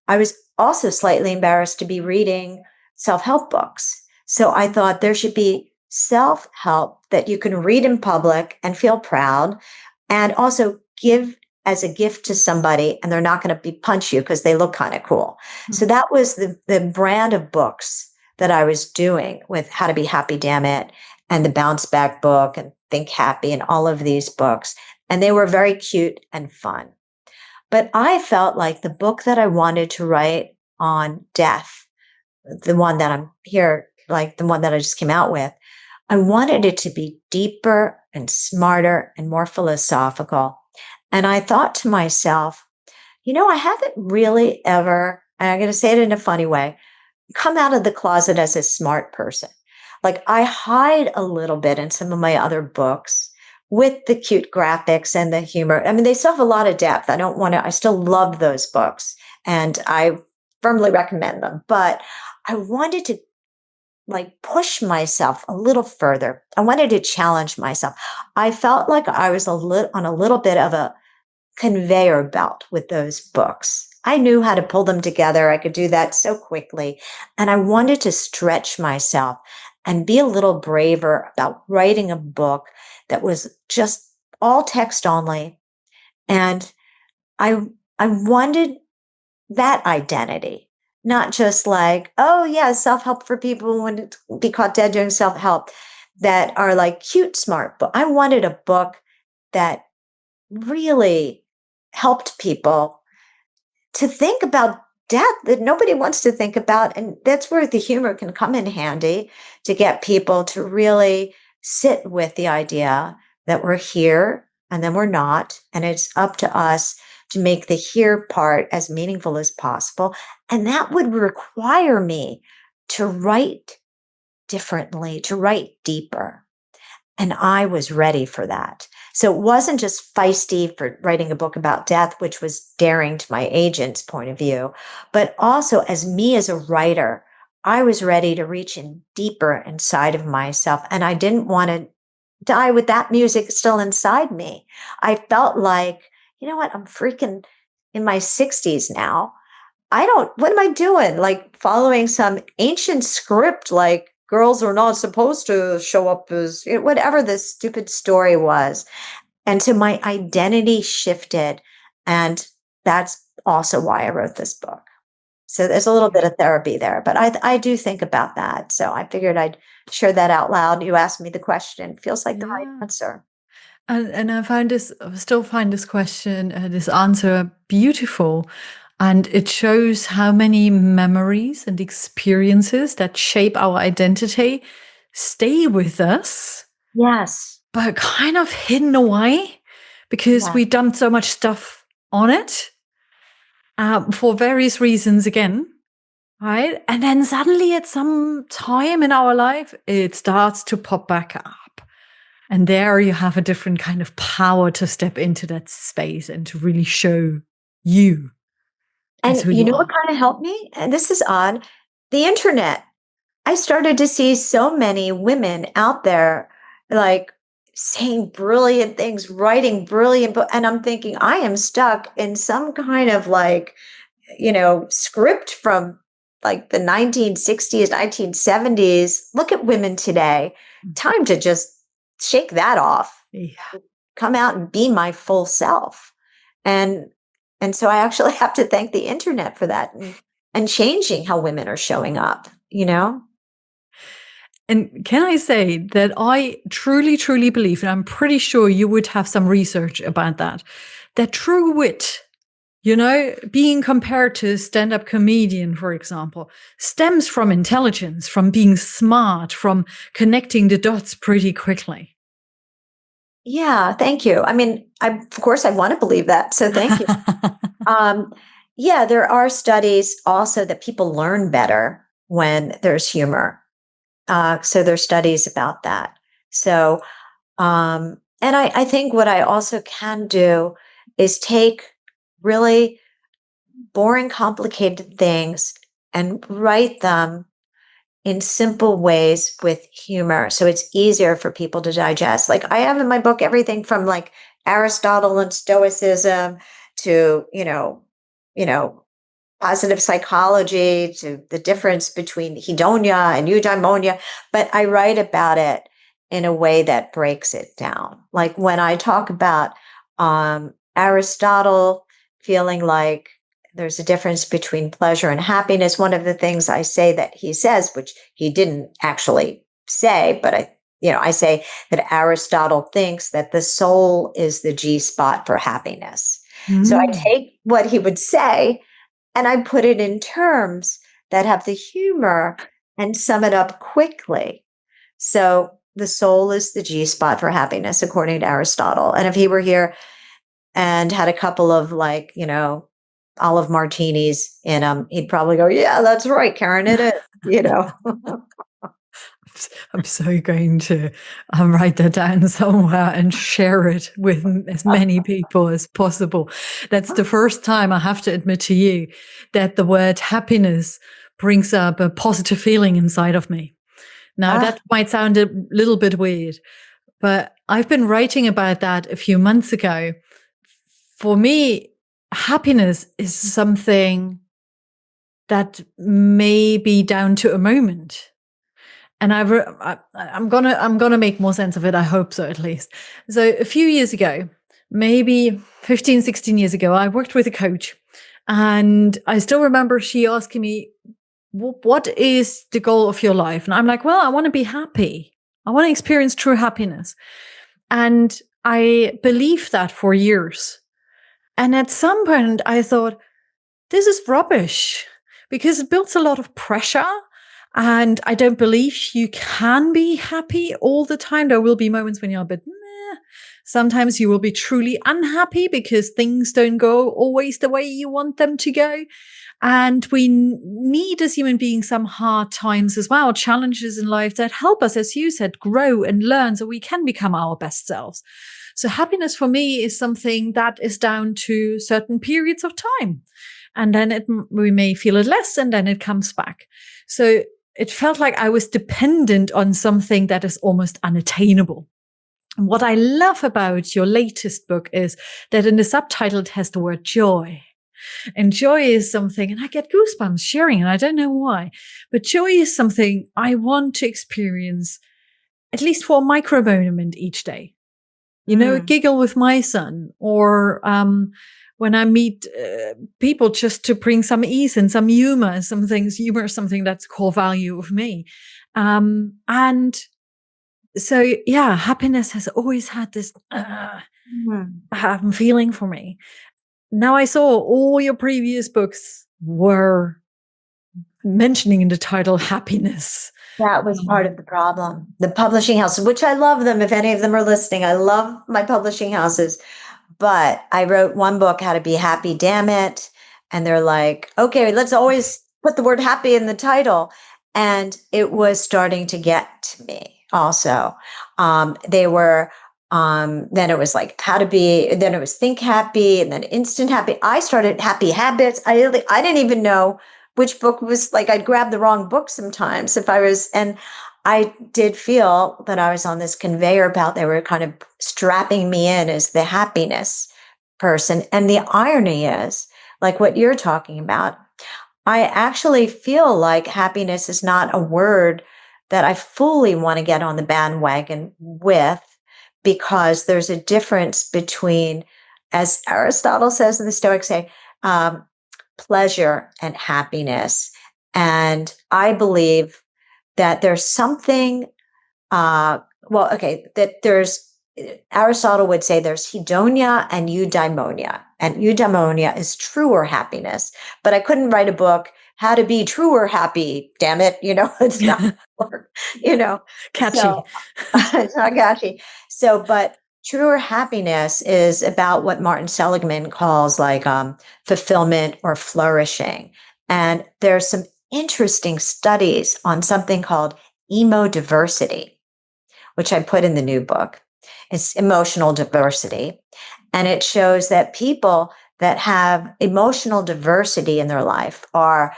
I was also slightly embarrassed to be reading self-help books. So I thought there should be self-help that you can read in public and feel proud, and also give as a gift to somebody, and they're not going to punch you because they look kind of cool. Mm-hmm. So that was the brand of books that I was doing with How to Be Happy, Damn It, and the Bounce Back book, and Think Happy, and all of these books. And they were very cute and fun. But I felt like the book that I wanted to write on death, the one that I'm here, like the one that I just came out with, I wanted it to be deeper and smarter and more philosophical. And I thought to myself, I haven't really ever, and I'm going to say it in a funny way, come out of the closet as a smart person. Like I hide a little bit in some of my other books with the cute graphics and the humor. I mean, they still have a lot of depth. I still love those books and I firmly recommend them, but I wanted to push myself a little further. I wanted to challenge myself. I felt like I was on a little bit of a conveyor belt with those books. I knew how to pull them together. I could do that so quickly. And I wanted to stretch myself and be a little braver about writing a book that was just all text only. And I wanted that identity, not just like, oh yeah, self-help for people who want to be caught dead doing self-help, that are like cute, smart. But I wanted a book that really helped people to think about death that nobody wants to think about. And that's where the humor can come in handy to get people to really sit with the idea that we're here and then we're not. And it's up to us to make the here part as meaningful as possible. And that would require me to write differently, to write deeper. And I was ready for that. So it wasn't just feisty for writing a book about death, which was daring to my agent's point of view, but also as me as a writer, I was ready to reach in deeper inside of myself. And I didn't want to die with that music still inside me. I felt like, you know what? I'm freaking in my 60s now. What am I doing? Like following some ancient script, like girls are not supposed to show up as whatever this stupid story was. And so my identity shifted. And that's also why I wrote this book. So there's a little bit of therapy there, but I do think about that. So I figured I'd share that out loud. You asked me the question. Feels like the right answer. And I still find this question, this answer beautiful. And it shows how many memories and experiences that shape our identity stay with us. Yes. But kind of hidden away because we've done so much stuff on it for various reasons again. Right. And then suddenly at some time in our life, it starts to pop back up. And there you have a different kind of power to step into that space and to really show you. And you know what kind of helped me? And this is odd. The internet. I started to see so many women out there like saying brilliant things, writing brilliant books. And I'm thinking, I am stuck in some kind of like, script from like the 1960s, 1970s. Look at women today. Time to just shake that off. Yeah. Come out and be my full self. And so I actually have to thank the internet for that and changing how women are showing up, And can I say that I truly, truly believe, and I'm pretty sure you would have some research about that true wit, being compared to a stand-up comedian, for example, stems from intelligence, from being smart, from connecting the dots pretty quickly. Yeah, thank you. I mean, of course, I want to believe that. So thank you. Yeah, there are studies also that people learn better when there's humor. So there's studies about that. So, and I think what I also can do is take really boring, complicated things and write them in simple ways with humor. So it's easier for people to digest. Like I have in my book, everything from like Aristotle and Stoicism to, positive psychology to the difference between Hedonia and eudaimonia. But I write about it in a way that breaks it down. Like when I talk about Aristotle feeling like there's a difference between pleasure and happiness. One of the things I say that he says, which he didn't actually say, but I say that Aristotle thinks that the soul is the G spot for happiness. So I take what he would say and I put it in terms that have the humor and sum it up quickly. So the soul is the G spot for happiness, according to Aristotle. And if he were here and had a couple of olive martinis in him, he'd probably go, yeah, that's right, Karen, it is, I'm so going to write that down somewhere and share it with as many people as possible. That's the first time I have to admit to you that the word happiness brings up a positive feeling inside of me. Now, that might sound a little bit weird, but I've been writing about that a few months ago. For me, happiness is something that may be down to a moment. And I'm gonna make more sense of it. I hope so, at least. So a few years ago, maybe 15, 16 years ago, I worked with a coach, and I still remember she asking me, what is the goal of your life? And I'm like, well, I want to be happy. I want to experience true happiness. And I believed that for years. And at some point I thought, this is rubbish because it builds a lot of pressure. And I don't believe you can be happy all the time. There will be moments when you're a bit meh. Sometimes you will be truly unhappy because things don't go always the way you want them to go. And we need, as human beings, some hard times as well, challenges in life that help us, as you said, grow and learn so we can become our best selves. So happiness for me is something that is down to certain periods of time. And then we may feel it less and then it comes back. So it felt like I was dependent on something that is almost unattainable. And what I love about your latest book is that in the subtitle it has the word joy. And joy is something, and I get goosebumps sharing it, I don't know why, but joy is something I want to experience at least for a micro moment each day. You know, giggle with my son, or when I meet people, just to bring some ease and some humor. Humor is something that's core value of me. And so, yeah, happiness has always had this feeling for me. Now I saw all your previous books were mentioning in the title happiness. That was part of the problem. The publishing houses, which I love them, if any of them are listening, I love my publishing houses. But I wrote one book, How to Be Happy, Damn It. And they're like, okay, let's always put the word happy in the title. And it was starting to get to me also. They were, then it was like how to be, then it was think happy, and then instant happy. I started Happy Habits. I didn't even know which book was, like, I'd grab the wrong book sometimes and I did feel that I was on this conveyor belt. They were kind of strapping me in as the happiness person. And the irony is, like what you're talking about, I actually feel like happiness is not a word that I fully want to get on the bandwagon with, because there's a difference between, as Aristotle says and the Stoics say, pleasure and happiness. And I believe that there's something, that Aristotle would say there's Hedonia and eudaimonia. And eudaimonia is truer happiness. But I couldn't write a book, How to Be Truer Happy, damn it. It's not, Catchy. So, it's not catchy. So, but truer happiness is about what Martin Seligman calls like fulfillment or flourishing. And there's some interesting studies on something called emodiversity, which I put in the new book. It's emotional diversity. And it shows that people that have emotional diversity in their life are,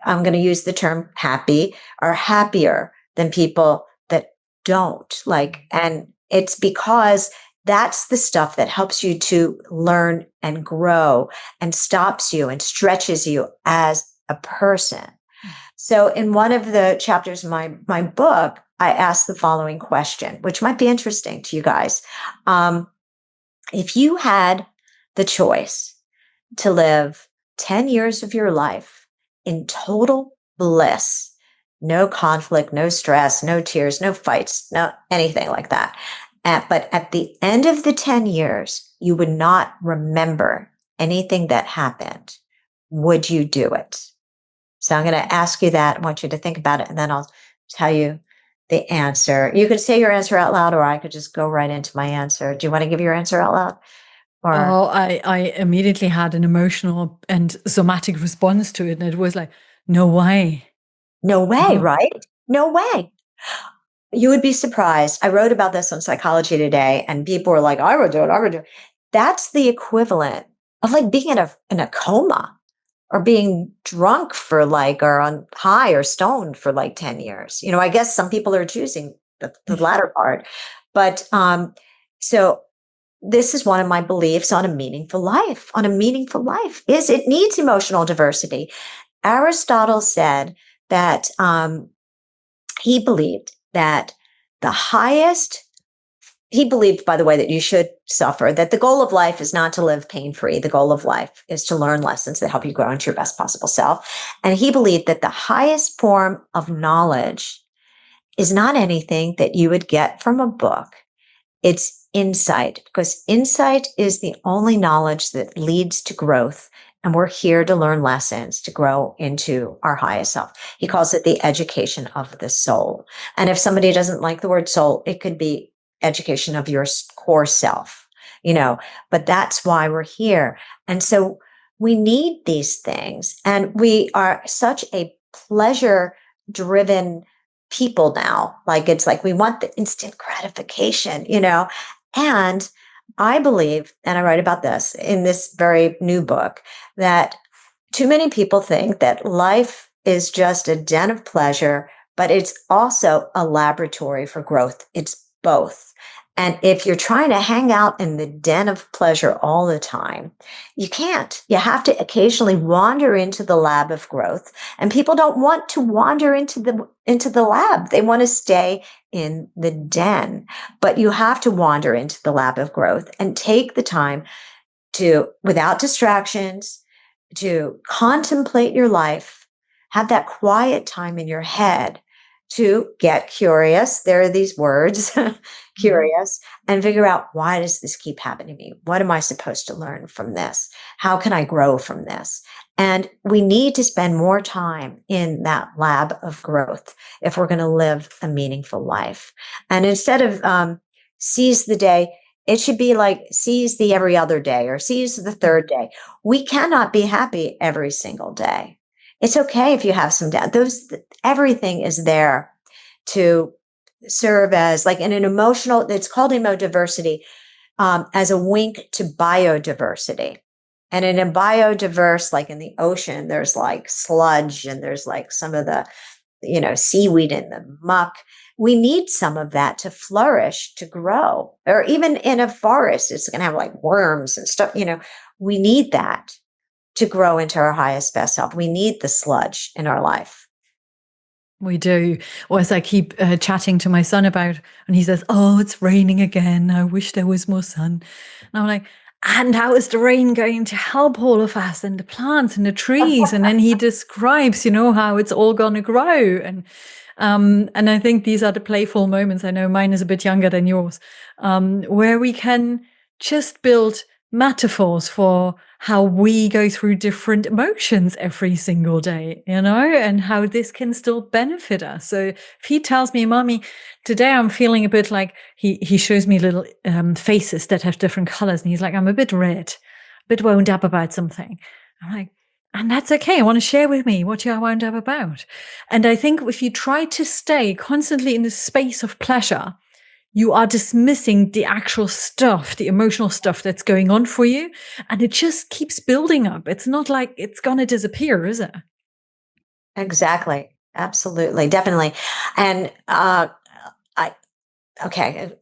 I'm going to use the term happy, are happier than people that don't. And it's because that's the stuff that helps you to learn and grow and stops you and stretches you as a person. So in one of the chapters of my book, I asked the following question, which might be interesting to you guys. If you had the choice to live 10 years of your life in total bliss, no conflict, no stress, no tears, no fights, no anything like that. But at the end of the 10 years, you would not remember anything that happened. Would you do it? So I'm going to ask you that. I want you to think about it, and then I'll tell you the answer. You could say your answer out loud, or I could just go right into my answer. Do you want to give your answer out loud? I immediately had an emotional and somatic response to it. And it was like, no way. No way, right? No way. You would be surprised. I wrote about this on Psychology Today, and people were like, I would do it. That's the equivalent of like being in a coma, or being drunk for or on high or stoned for 10 years. I guess some people are choosing the latter part. But so this is one of my beliefs on a meaningful life. Is it needs emotional diversity. Aristotle said that he believed, by the way, that you should suffer, that the goal of life is not to live pain-free. The goal of life is to learn lessons that help you grow into your best possible self. And he believed that the highest form of knowledge is not anything that you would get from a book. It's insight, because insight is the only knowledge that leads to growth And we're here to learn lessons to grow into our highest self. He calls it the education of the soul. And if somebody doesn't like the word soul, it could be education of your core self, but that's why we're here. And so we need these things. And we are such a pleasure driven people now. Like, it's like we want the instant gratification, and I believe, and I write about this in this very new book, that too many people think that life is just a den of pleasure, but it's also a laboratory for growth. It's both. And if you're trying to hang out in the den of pleasure all the time, you can't. You have to occasionally wander into the lab of growth. And people don't want to wander into the lab. They want to stay in the den. But you have to wander into the lab of growth and take the time to, without distractions, to contemplate your life, have that quiet time in your head to get curious. There are these words, curious, and figure out, why does this keep happening to me? What am I supposed to learn from this? How can I grow from this? And we need to spend more time in that lab of growth if we're going to live a meaningful life. And instead of seize the day, it should be like seize the every other day or seize the third day. We cannot be happy every single day. It's okay if you have some doubt. Everything is there to serve as like an emotional, it's called emodiversity, as a wink to biodiversity. And in a biodiverse, like in the ocean, there's like sludge and there's like some of the, seaweed in the muck. We need some of that to flourish, to grow. Or even in a forest, it's going to have like worms and stuff, we need that to grow into our highest best self. We need the sludge in our life. We do. Or as I keep chatting to my son about, and he says, "Oh, it's raining again. I wish there was more sun." And I'm like, and how is the rain going to help all of us and the plants and the trees? And then he describes, how it's all going to grow. And I think these are the playful moments. I know mine is a bit younger than yours, where we can just build metaphors for how we go through different emotions every single day, and how this can still benefit us. So if he tells me, "Mommy, today I'm feeling a bit like," he shows me little faces that have different colors. And he's like, "I'm a bit red, a bit wound up about something." I'm like, and that's okay. I want to share with me what you're wound up about. And I think if you try to stay constantly in the space of pleasure, you are dismissing the actual stuff, the emotional stuff that's going on for you. And it just keeps building up. It's not like it's going to disappear, is it? Exactly. Absolutely. Definitely. And,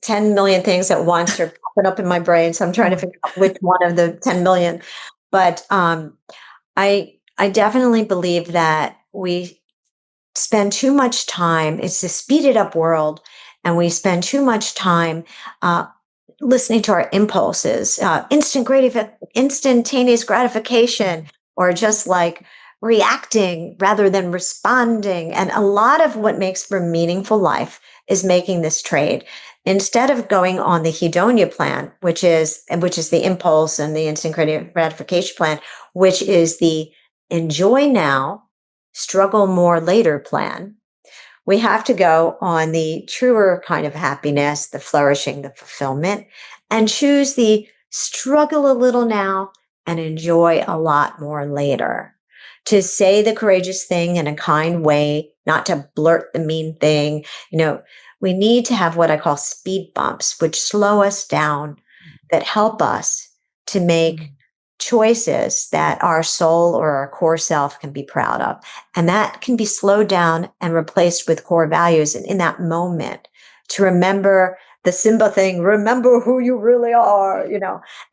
10 million things at once are popping up in my brain. So I'm trying to figure out which one of the 10 million. But, I definitely believe that we spend too much time. It's a speeded up world. And we spend too much time listening to our impulses, instantaneous gratification, or just like reacting rather than responding. And a lot of what makes for a meaningful life is making this trade. Instead of going on the Hedonia plan, which is the impulse, and the instant gratification plan, which is the enjoy now, struggle more later plan, we have to go on the truer kind of happiness, the flourishing, the fulfillment, and choose the struggle a little now and enjoy a lot more later. To say the courageous thing in a kind way, not to blurt the mean thing. We need to have what I call speed bumps, which slow us down, that help us to make choices that our soul or our core self can be proud of. And that can be slowed down and replaced with core values. And in that moment, to remember the Simba thing, remember who you really are,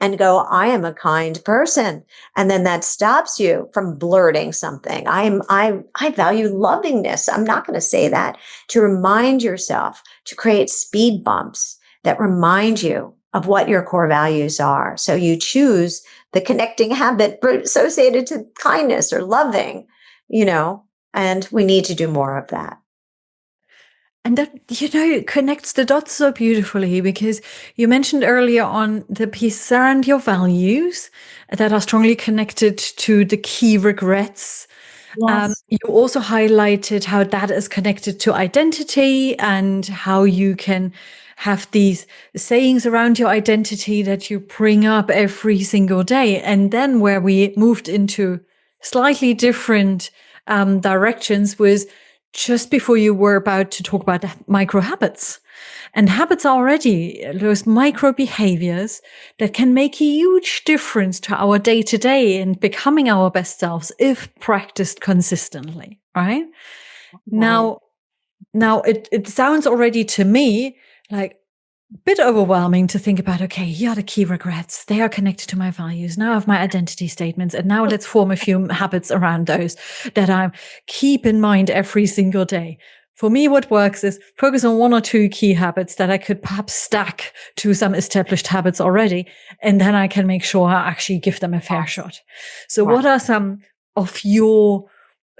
and go, I am a kind person. And then that stops you from blurting something. I value lovingness. I'm not going to say that. To remind yourself, to create speed bumps that remind you of what your core values are. So you choose the connecting habit associated to kindness or loving, and we need to do more of that. And that, connects the dots so beautifully, because you mentioned earlier on the piece around your values that are strongly connected to the key regrets. Yes. You also highlighted how that is connected to identity and how you can have these sayings around your identity that you bring up every single day. And then where we moved into slightly different directions was just before you were about to talk about micro habits. And habits are already those micro behaviors that can make a huge difference to our day to day and becoming our best selves if practiced consistently, right? Right. Now it sounds already to me like a bit overwhelming to think about, okay, here are the key regrets. They are connected to my values. Now I have my identity statements. And now let's form a few habits around those that I keep in mind every single day. For me, what works is focus on one or two key habits that I could perhaps stack to some established habits already. And then I can make sure I actually give them a fair shot. So Right. what are some of your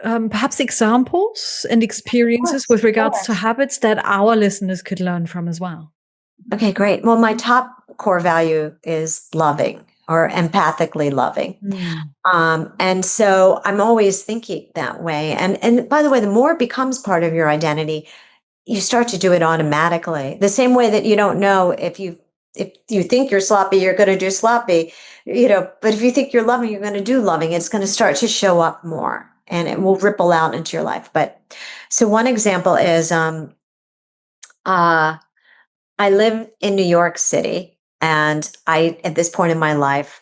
perhaps examples and experiences with Of regards to course. habits that our listeners could learn from as well? Okay, great. Well, my top core value is loving or empathically loving. Mm. And so I'm always thinking that way. And by the way, the more it becomes part of your identity, you start to do it automatically. The same way that you don't know if you think you're sloppy, you're going to do sloppy, but if you think you're loving, you're going to do loving. It's going to start to show up more and it will ripple out into your life. But so one example is uh I live in New York City, and at this point in my life,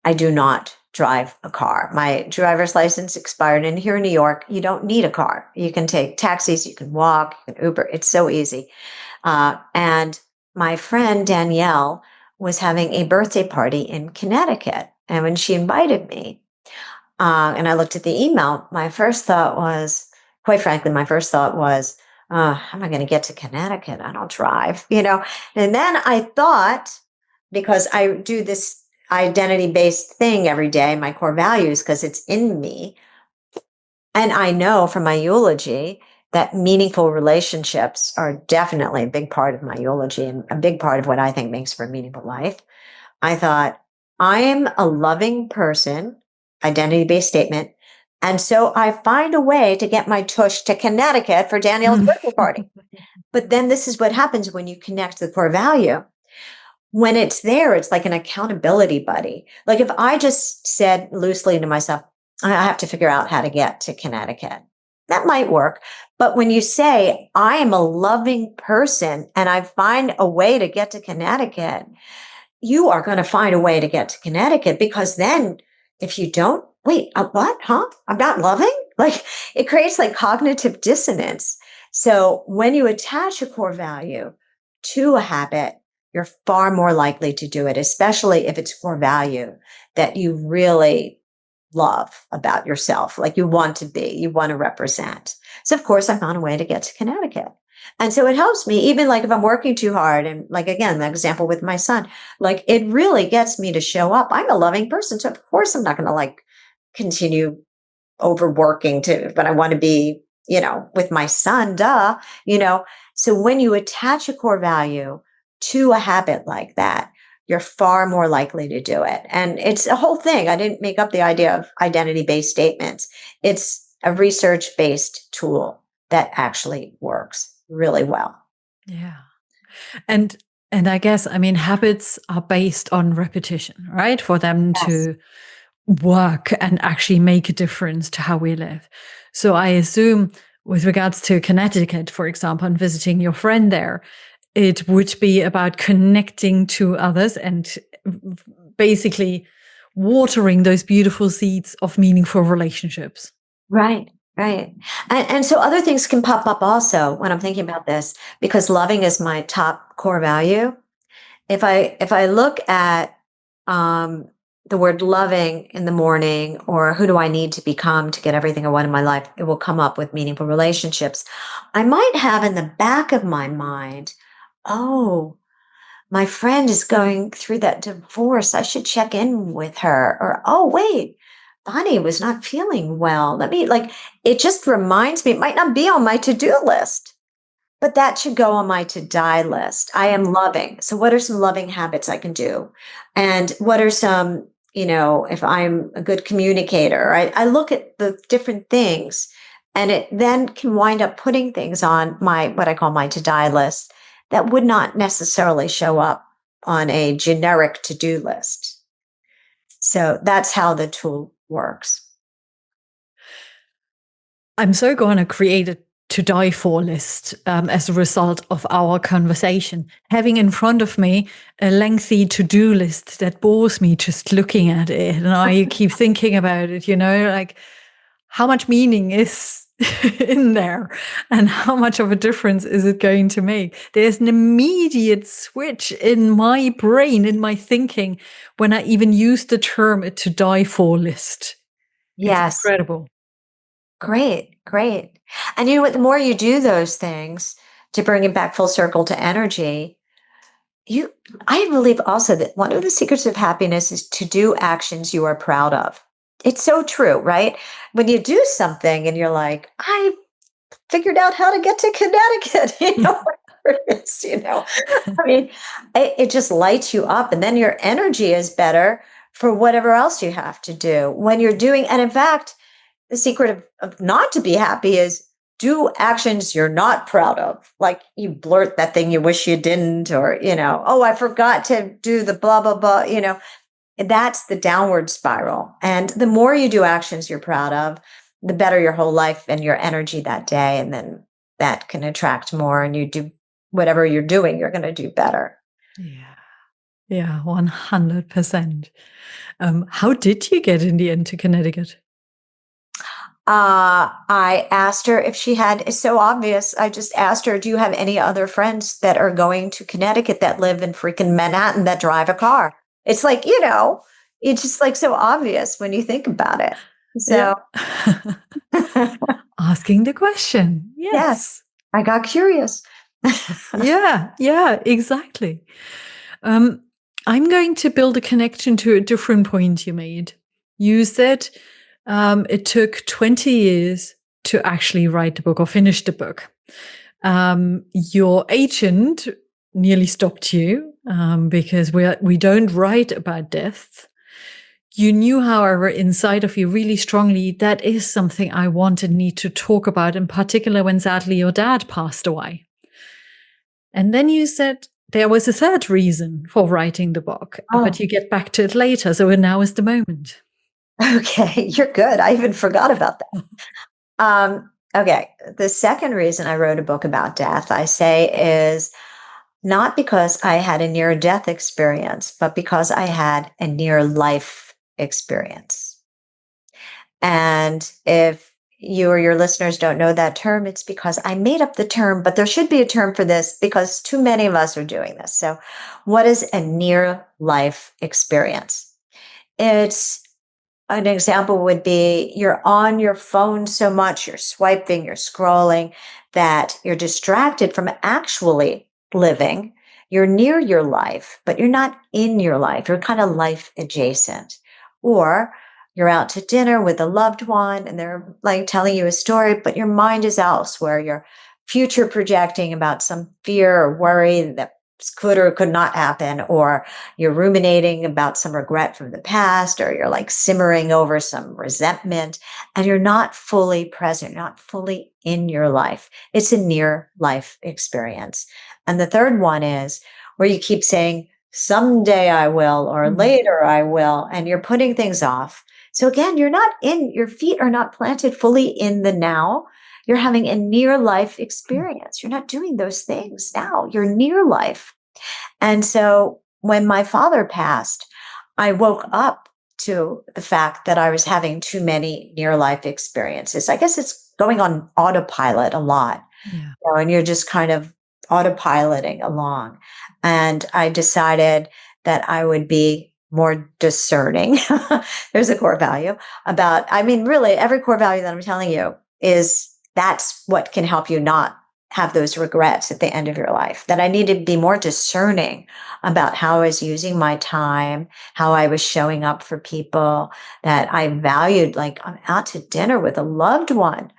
I do not drive a car. My driver's license expired. And here in New York, you don't need a car. You can take taxis, you can walk, you can Uber. It's so easy. And my friend Danielle was having a birthday party in Connecticut. And when she invited me, and I looked at the email, my first thought was, quite frankly, how am I going to get to Connecticut? I don't drive, And then I thought, because I do this identity based thing every day, my core values, because it's in me. And I know from my eulogy that meaningful relationships are definitely a big part of my eulogy and a big part of what I think makes for a meaningful life. I thought, I'm a loving person, identity based statement. And so I find a way to get my tush to Connecticut for Danielle's birthday party. But then this is what happens when you connect to the core value. When it's there, it's like an accountability buddy. Like if I just said loosely to myself, I have to figure out how to get to Connecticut, that might work. But when you say, I am a loving person and I find a way to get to Connecticut, you are going to find a way to get to Connecticut, because then if you don't, wait, what? Huh? I'm not loving? Like it creates like cognitive dissonance. So when you attach a core value to a habit, you're far more likely to do it, especially if it's core value that you really love about yourself, like you want to be, you want to represent. So of course I found a way to get to Connecticut. And so it helps me, even like if I'm working too hard, and like, again, the example with my son, like it really gets me to show up. I'm a loving person. So of course I'm not going to like continue overworking but I want to be, with my son, So when you attach a core value to a habit like that, you're far more likely to do it. And it's a whole thing. I didn't make up the idea of identity-based statements. It's a research-based tool that actually works really well. Yeah. And I guess, habits are based on repetition, right? For them Yes. to work and actually make a difference to how we live. So I assume with regards to Connecticut, for example, and visiting your friend there, it would be about connecting to others and basically watering those beautiful seeds of meaningful relationships. Right. Right. And so other things can pop up also when I'm thinking about this, because loving is my top core value. If I look at the word loving in the morning, or who do I need to become to get everything I want in my life, it will come up with meaningful relationships. I might have in the back of my mind, oh, my friend is going through that divorce. I should check in with her. Or, oh, wait, Bonnie was not feeling well. It just reminds me, it might not be on my to-do list, but that should go on my to-die list. I am loving. So what are some loving habits I can do? And what are some, if I'm a good communicator, I look at the different things, and it then can wind up putting things on what I call my to-die list that would not necessarily show up on a generic to-do list. So that's how the tool works. I'm so going to create a to die for list as a result of our conversation. Having in front of me a lengthy to-do list that bores me just looking at it. And I keep thinking about it, like how much meaning is in there and how much of a difference is it going to make? There's an immediate switch in my brain, in my thinking, when I even use the term a to die for list. Yes. It's incredible. Great. And you know what? The more you do those things, to bring it back full circle to energy, I believe also that one of the secrets of happiness is to do actions you are proud of. It's so true, right? When you do something and you're like, I figured out how to get to Connecticut, whatever it is, I mean, it just lights you up, and then your energy is better for whatever else you have to do when you're doing. And in fact, the secret of not to be happy is do actions you're not proud of. Like you blurt that thing you wish you didn't, or, oh, I forgot to do the blah, blah, blah, that's the downward spiral. And the more you do actions you're proud of, the better your whole life and your energy that day. And then that can attract more, and you do whatever you're doing, you're going to do better. Yeah, 100%. How did you get in the end to Connecticut? I asked her if she had, it's so obvious. I just asked her, do you have any other friends that are going to Connecticut that live in freaking Manhattan that drive a car? It's like, it's just like so obvious when you think about it. So asking the question. Yes. I got curious. Yeah, exactly. I'm going to build a connection to a different point you made. You said it took 20 years to actually write the book or finish the book. Your agent nearly stopped you because we don't write about death. You knew, however, inside of you really strongly, that is something I want and need to talk about, in particular when sadly your dad passed away. And then you said there was a third reason for writing the book, but you get back to it later. So now is the moment. Okay, you're good. I even forgot about that. Okay, the second reason I wrote a book about death, I say, is not because I had a near-death experience, but because I had a near-life experience. And if you or your listeners don't know that term, it's because I made up the term, but there should be a term for this because too many of us are doing this. So what is a near-life experience? It's an example would be you're on your phone so much, you're swiping, you're scrolling, that you're distracted from actually living. You're near your life, but you're not in your life. You're kind of life adjacent. Or you're out to dinner with a loved one and they're like telling you a story, but your mind is elsewhere. You're future projecting about some fear or worry that could or could not happen, or you're ruminating about some regret from the past, or you're like simmering over some resentment, and you're not fully present, not fully in your life. It's a near life experience. And the third one is where you keep saying, someday I will, or later I will, and you're putting things off. So again, your feet are not planted fully in the now. You're having a near life experience. You're not doing those things now. You're near life. And so when my father passed, I woke up to the fact that I was having too many near life experiences. I guess it's going on autopilot a lot. Yeah. And you're just kind of autopiloting along. And I decided that I would be more discerning. There's a core value really every core value that I'm telling you that's what can help you not have those regrets at the end of your life. That I need to be more discerning about how I was using my time, how I was showing up for people, that I valued, like I'm out to dinner with a loved one,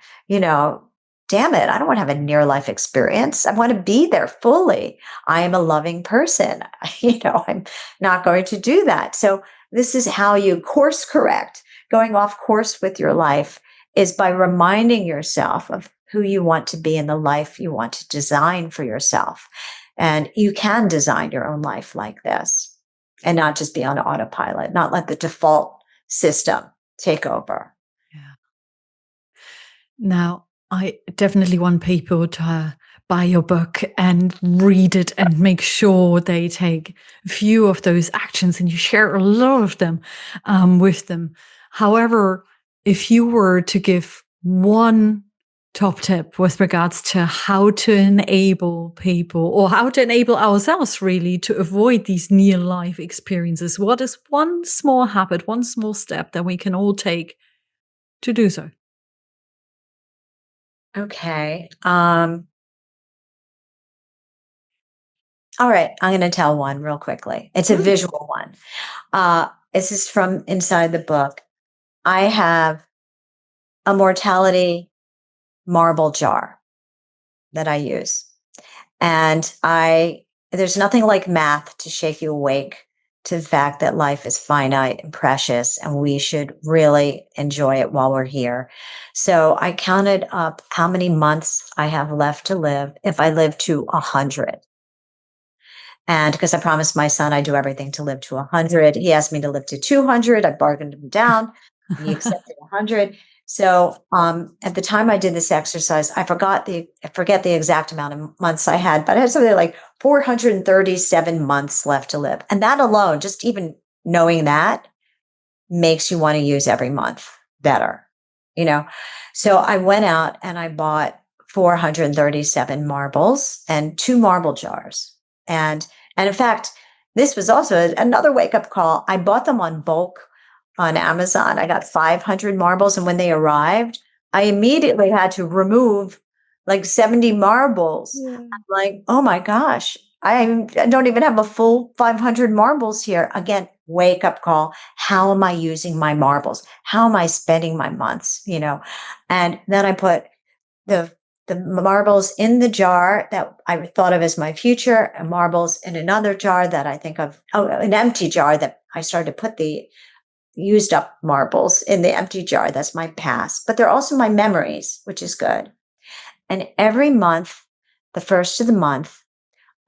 damn it, I don't want to have a near life experience. I want to be there fully. I am a loving person. I'm not going to do that. So this is how you course correct. Going off course with your life is by reminding yourself of who you want to be in the life you want to design for yourself. And you can design your own life like this and not just be on autopilot, not let the default system take over. Yeah. Now, I definitely want people to buy your book and read it and make sure they take a few of those actions, and you share a lot of them with them. However, if you were to give one top tip with regards to how to enable people, or how to enable ourselves really, to avoid these near life experiences, what is one small habit, one small step that we can all take to do so? Okay. All right. I'm going to tell one real quickly. It's a visual one. This is from inside the book. I have a mortality marble jar that I use. And there's nothing like math to shake you awake to the fact that life is finite and precious, and we should really enjoy it while we're here. So I counted up how many months I have left to live if I live to 100. And because I promised my son I'd do everything to live to 100, he asked me to live to 200. I bargained him down. He accepted 100. So at the time I did this exercise, I forget the exact amount of months I had, but I had something like 437 months left to live. And that alone, just even knowing that, makes you want to use every month better, So I went out and I bought 437 marbles and 2 marble jars. And in fact, this was also another wake-up call. I bought them on bulk on Amazon. I got 500 marbles. And when they arrived, I immediately had to remove like 70 marbles. Yeah. I'm like, oh my gosh, I don't even have a full 500 marbles here. Again, wake-up call. How am I using my marbles? How am I spending my months? And then I put the marbles in the jar that I thought of as my future, and marbles in another jar that I think of, an empty jar that I started to put the used up marbles in the empty jar. That's my past, but they're also my memories, which is good. And every month, the first of the month,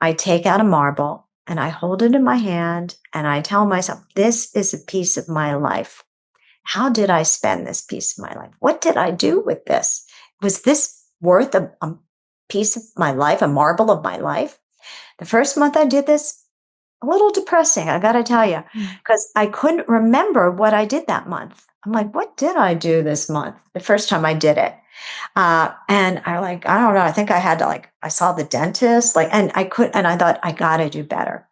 I take out a marble and I hold it in my hand and I tell myself, this is a piece of my life. How did I spend this piece of my life? What did I do with this? Was this worth a piece of my life, a marble of my life? The first month I did this, a little depressing, I got to tell you, because I couldn't remember what I did that month. I'm like, what did I do this month? The first time I did it. And I don't know. I think I had to I saw the dentist, and I thought I got to do better.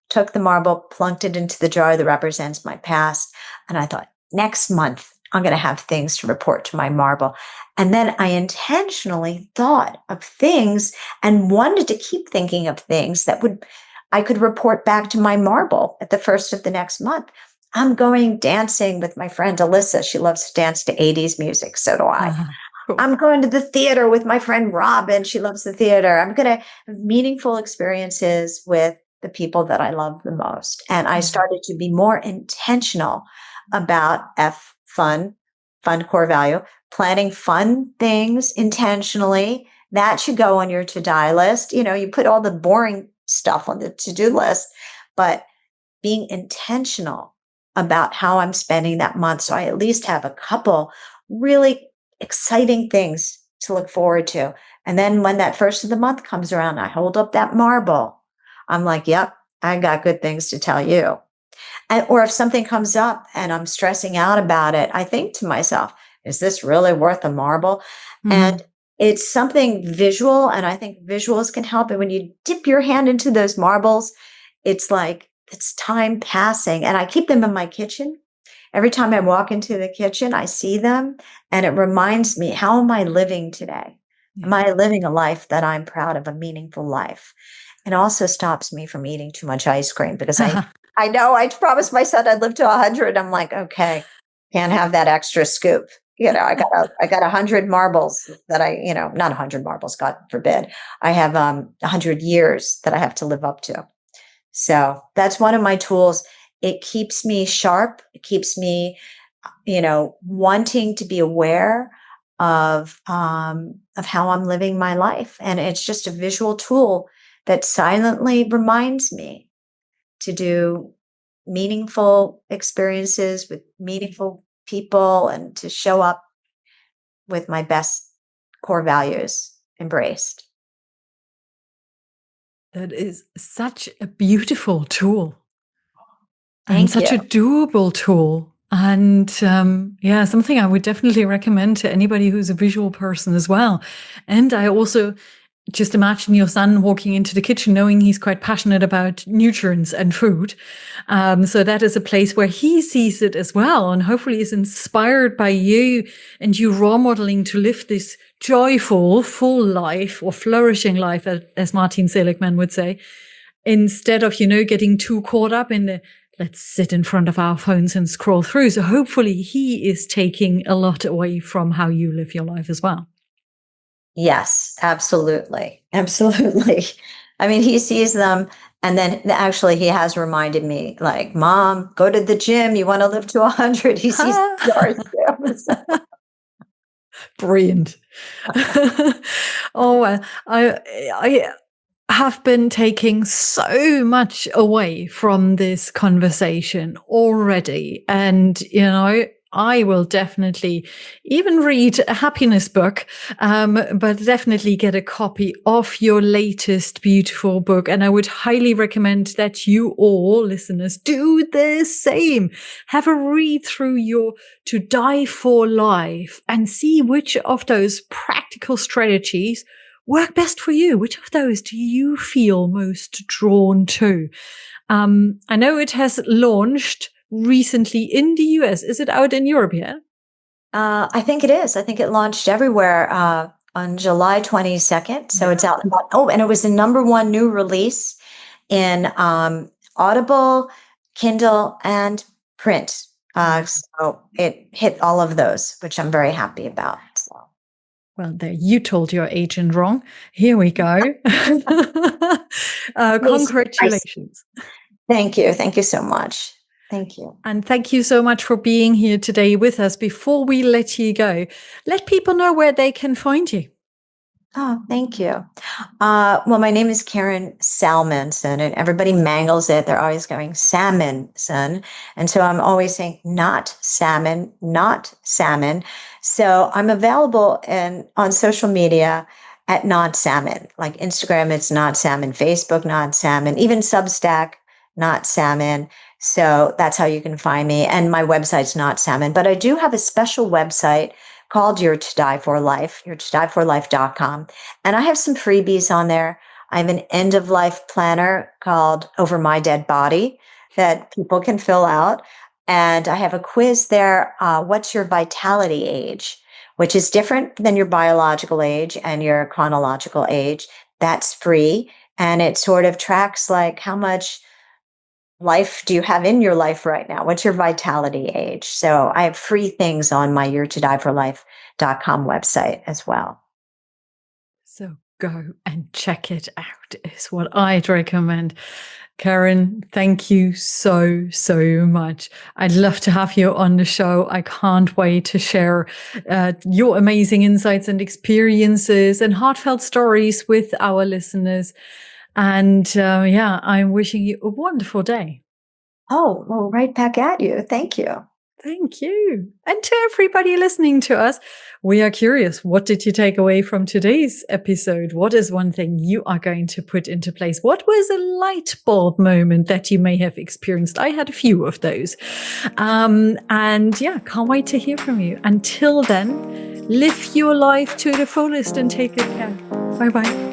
Took the marble, plunked it into the jar that represents my past. And I thought, next month, I'm going to have things to report to my marble. And then I intentionally thought of things and wanted to keep thinking of things that I could report back to my marble at the first of the next month. I'm going dancing with my friend Alyssa. She loves to dance to 80s music. So do I. Cool. I'm going to the theater with my friend Robin. She loves the theater. I'm going to have meaningful experiences with the people that I love the most. And I started to be more intentional about fun core value, planning fun things intentionally. That should go on your to-do list. You put all the boring stuff on the to-do list, but being intentional about how I'm spending that month. So I at least have a couple really exciting things to look forward to. And then when that first of the month comes around, I hold up that marble. I'm like, yep, I got good things to tell you. Or if something comes up and I'm stressing out about it, I think to myself, is this really worth a marble? Mm-hmm. And it's something visual. And I think visuals can help. And when you dip your hand into those marbles, it's like, it's time passing. And I keep them in my kitchen. Every time I walk into the kitchen, I see them and it reminds me, how am I living today? Yeah. Am I living a life that I'm proud of, a meaningful life? It also stops me from eating too much ice cream because I know I promised my son I'd live to 100. I'm like, okay, can't have that extra scoop, I got 100 marbles that not 100 marbles, God forbid. I have 100 years that I have to live up to. So that's one of my tools. It keeps me sharp. It keeps me, wanting to be aware of how I'm living my life. And it's just a visual tool that silently reminds me to do meaningful experiences with meaningful people and to show up with my best core values embraced. That is such a beautiful tool and Thank such you. a doable tool. And something I would definitely recommend to anybody who's a visual person as well. And I also just imagine your son walking into the kitchen knowing he's quite passionate about nutrients and food. So that is a place where he sees it as well, and hopefully is inspired by you and you role modeling to live this joyful, full life, or flourishing life, as Martin Seligman would say, instead of, getting too caught up in the let's sit in front of our phones and scroll through. So hopefully he is taking a lot away from how you live your life as well. Yes, absolutely. Absolutely. I mean, he sees them, and then actually he has reminded me, like, Mom, go to the gym. You want to live to 100. He sees yours too. So, Brilliant. Oh, well, I have been taking so much away from this conversation already. And, I will definitely even read a happiness book, but definitely get a copy of your latest beautiful book. And I would highly recommend that you all listeners do the same. Have a read through your To Die for Life and see which of those practical strategies work best for you. Which of those do you feel most drawn to? I know it has launched recently in the US. Is it out in Europe yet? I think it is. I think it launched everywhere on July 22nd. So it's out. And it was the #1 new release in Audible, Kindle, and print. So it hit all of those, which I'm very happy about. So. Well, there, you told your agent wrong. Here we go. Congratulations. Thank you. Thank you so much. Thank you. And thank you so much for being here today with us. Before we let you go, let people know where they can find you. Oh, thank you. Well, my name is Karen Salmansohn, and everybody mangles it. They're always going Salmansohn. And so I'm always saying not salmon, not salmon. So I'm available on social media at Not Salmon, like Instagram, it's Not Salmon, Facebook, Not Salmon, even Substack, Not Salmon. So that's how you can find me. And my website's Not Salmon. But I do have a special website called Your To Die For Life, yourtodieforlife.com. And I have some freebies on there. I have an end of life planner called Over My Dead Body that people can fill out. And I have a quiz there. What's your vitality age? Which is different than your biological age and your chronological age. That's free. And it sort of tracks like how much life do you have in your life right now? What's your vitality age? So I have free things on my yourtodieforlife.com website as well. So go and check it out is what I'd recommend. Karen, thank you so, so much. I'd love to have you on the show. I can't wait to share your amazing insights and experiences and heartfelt stories with our listeners. And I'm wishing you a wonderful day. Oh, well, right back at you. Thank you. Thank you. And to everybody listening to us, we are curious. What did you take away from today's episode? What is one thing you are going to put into place? What was a light bulb moment that you may have experienced? I had a few of those. Can't wait to hear from you. Until then, live your life to the fullest and take good care. Bye-bye.